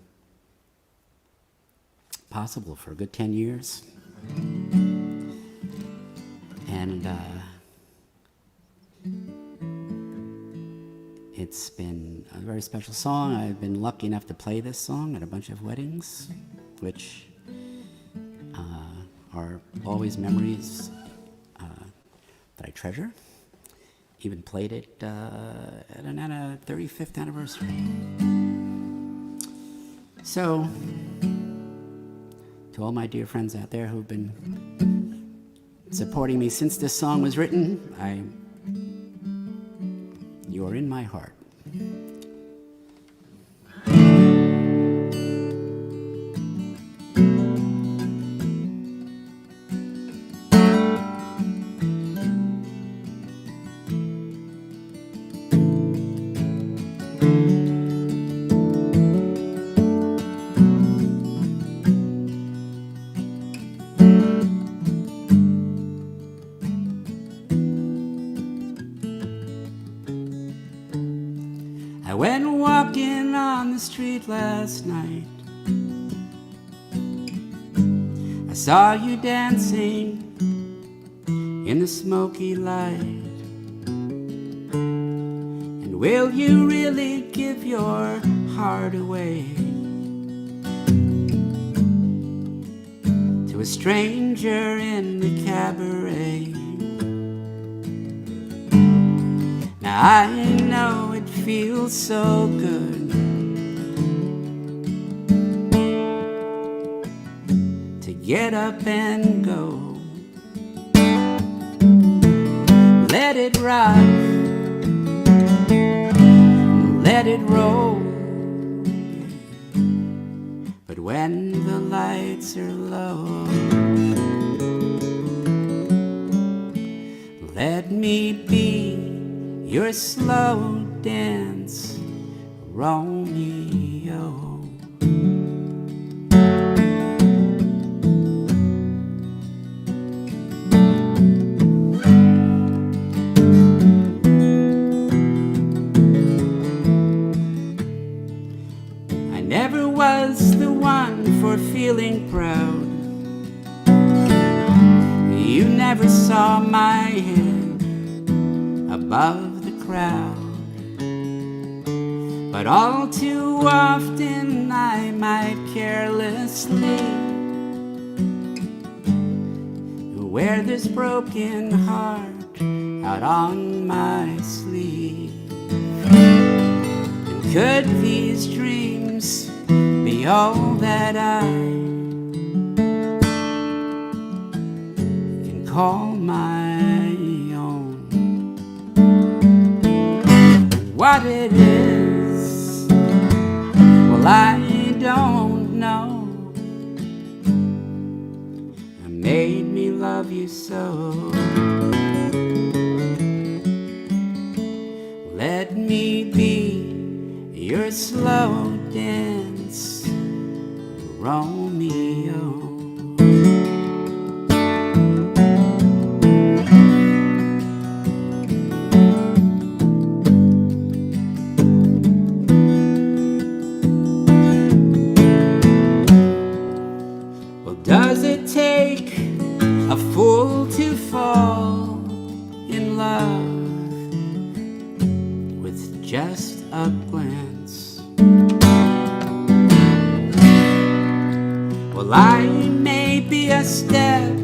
possible for a good 10 years. And It's been a very special song. I've been lucky enough to play this song at a bunch of weddings, which are always memories that I treasure. Even played it at a 35th anniversary. So, to all my dear friends out there who've been supporting me since this song was written, you are in my heart. I went walking on the street last night. I saw you dancing in the smoky light. And will you really give your heart away to a stranger in the cabaret? Now I know it feels so good to get up and go. Let it rock, let it roll. But when the lights are low, let me be your slow dance, Romeo. I never was the one for feeling proud. You never saw my head above the crowd. But all too often I might carelessly wear this broken heart out on my sleeve. And could these dreams be all that I can call my own? What it is, well, I don't know. It made me love you so. Let me be your slow dance, Romeo. Does it take a fool to fall in love with just a glance? Well, I may be a step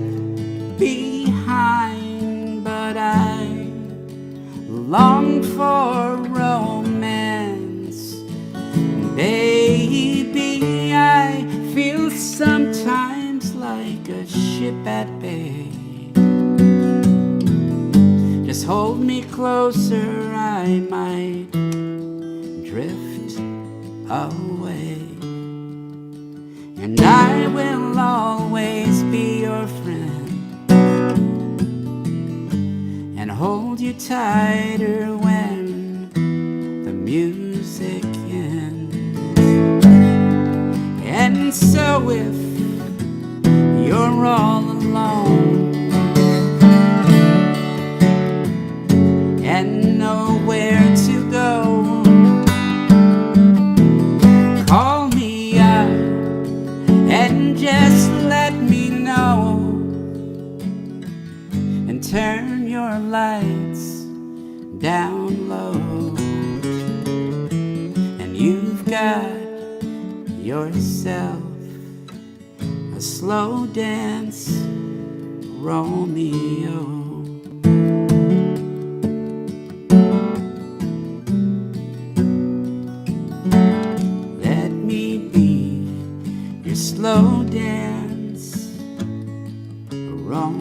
behind, but I long for romance. Baby, I feel sometimes like a ship at bay. Just hold me closer, I might drift away. And I will always be your friend and hold you tighter when the music ends. And so if you're all alone and nowhere to go, call me up and just let me know, and turn your lights down low. you've got yourself a slow dance, Romeo. Let me be your slow dance, Romeo.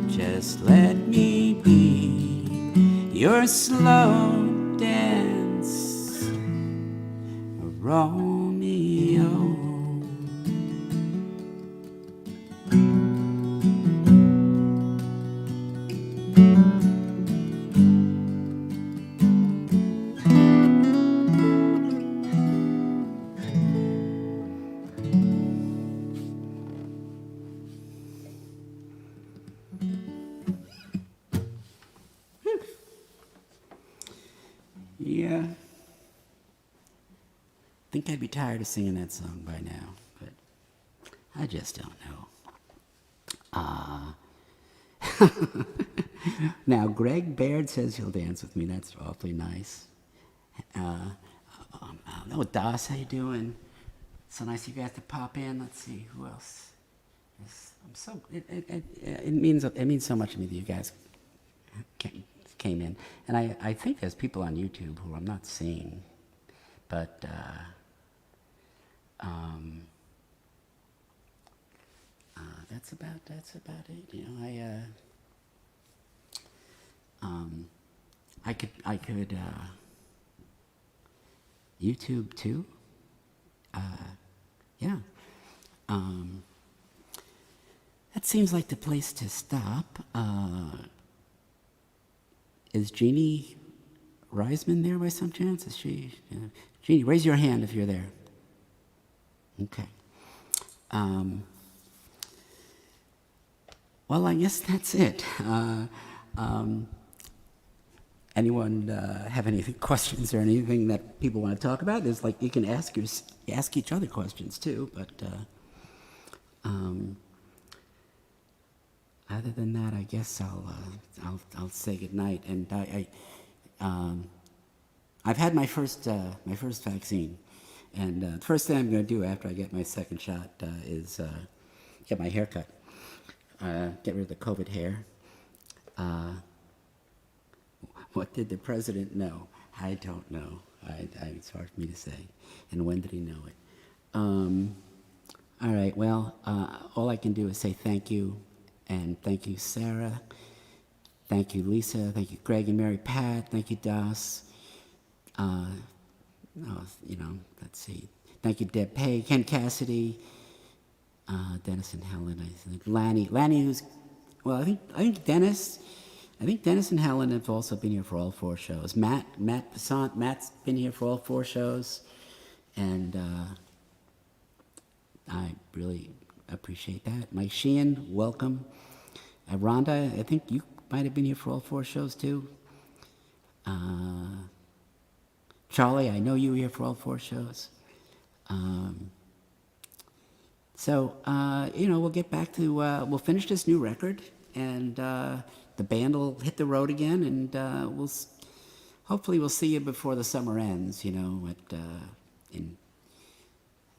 Just let me be your slow dance, Romeo. Yeah. I think I'd be tired of singing that song by now, but I just don't know. Now, Greg Baird says he'll dance with me. That's awfully nice. Oh, Das, how you doing? So nice you guys to pop in. Let's see, who else? Yes, I'm so. It means so much to me that you guys came in, and I think there's people on YouTube who I'm not seeing, but that's about it. You know, I could YouTube too. Yeah. That seems like the place to stop. Is Jeannie Reisman there by some chance? Is she? Jeannie, raise your hand if you're there. Okay. Well, I guess that's it. Anyone have any questions or anything that people want to talk about? There's like you can ask each other questions too, but other than that, I guess I'll say goodnight. And I've had my first vaccine, and the first thing I'm going to do after I get my second shot is get my hair cut, get rid of the COVID hair. What did the president know? I don't know. It's hard for me to say. And when did he know it? All right, well, all I can do is say thank you. And thank you, Sarah. Thank you, Lisa. Thank you, Greg and Mary Pat. Thank you, Das. Let's see. Thank you, Deb Pay, Ken Cassidy, Dennis and Helen. Lanny, who's, well, I think Dennis and Helen have also been here for all 4 shows. Matt Passant, Matt's been here for all 4 shows, and I really appreciate that. Mike Sheehan, welcome. Rhonda, I think you might have been here for all 4 shows too. Charlie, I know you were here for all 4 shows. We'll get back to, we'll finish this new record, and the band will hit the road again, and hopefully we'll see you before the summer ends,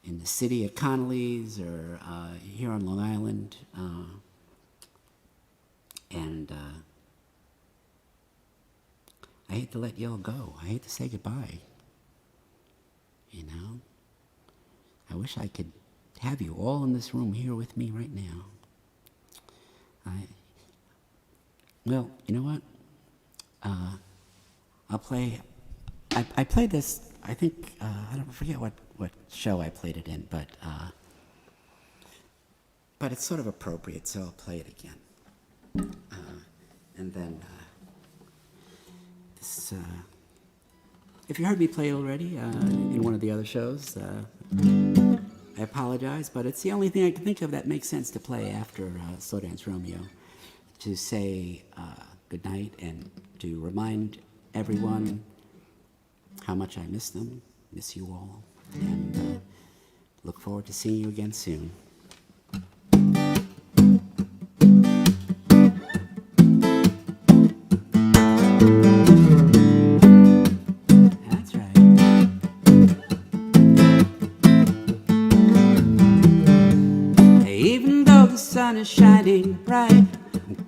in the city at Connolly's or here on Long Island. I hate to let y'all go. I hate to say goodbye. I wish I could have you all in this room here with me right now. Well, you know what? I'll play. I played this. I think I forget what show I played it in, but it's sort of appropriate, so I'll play it again. And then this. If you heard me play already in one of the other shows, I apologize, but it's the only thing I can think of that makes sense to play after Slow Dance Romeo, to say good night and to remind everyone how much I miss them, miss you all, and look forward to seeing you again soon.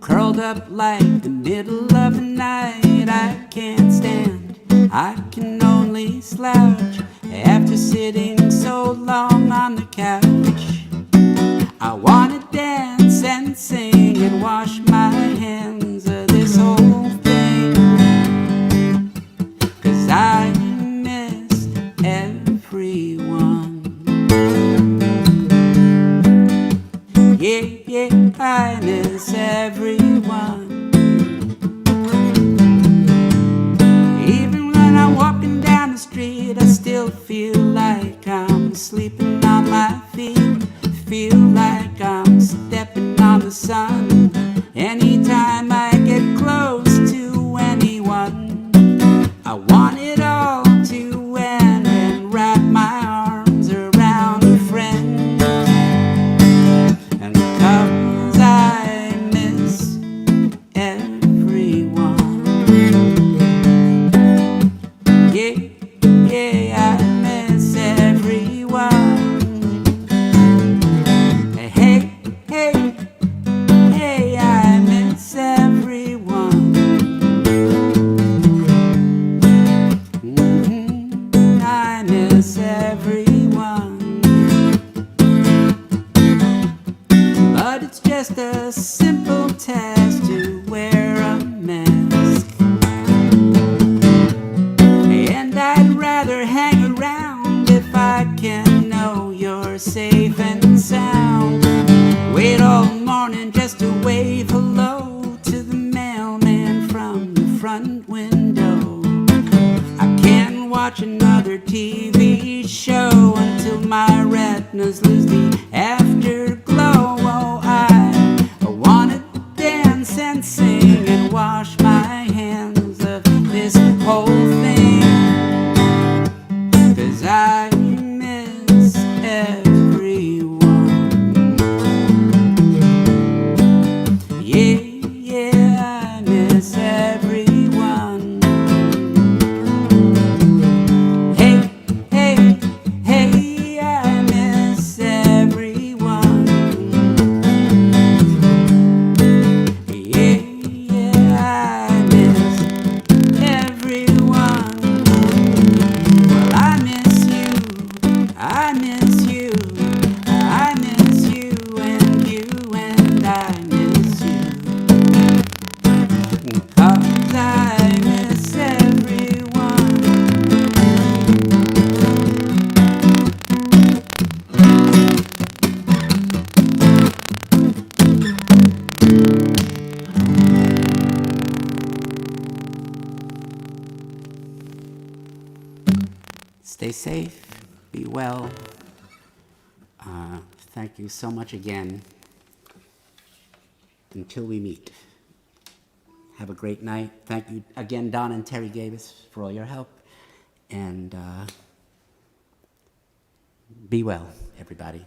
curled up like the middle of the night. I can't stand, I can only slouch after sitting so long on the couch. I wanna dance and sing and wash my hands of this whole thing, 'cause I miss everyone. Yeah, yeah, I miss everyone. Even when I'm walking down the street, I still feel like I'm sleeping on my feet. Feel like I'm stepping on the sun. Anytime I get close to anyone, I want it all to end and wrap my arms around a friend. And 'cause I miss everyone. Yeah, yeah, I miss everyone. Hey, hey, hey, I miss everyone. I miss everyone. But it's just a simple task to wear a mask. And I'd rather hang around if I can know you're safe and sound. Wait all morning just to wave hello to the mailman from the front window. I can't watch another TV show until my retinas lose the afterglow. Oh, I wanna dance and sing and wash my hands of this whole thing, 'cause I miss everyone. Yeah, yeah, I miss everyone. Hey, hey, hey, I miss everyone. Yeah, yeah, I miss everyone. Well, I miss you, I miss you, I miss you, and I miss you. 'Cause I miss everyone. Stay safe, be well. Thank you so much again. Until we meet, have a great night. Thank you again, Don and Terry Gavis, for all your help. And be well, everybody.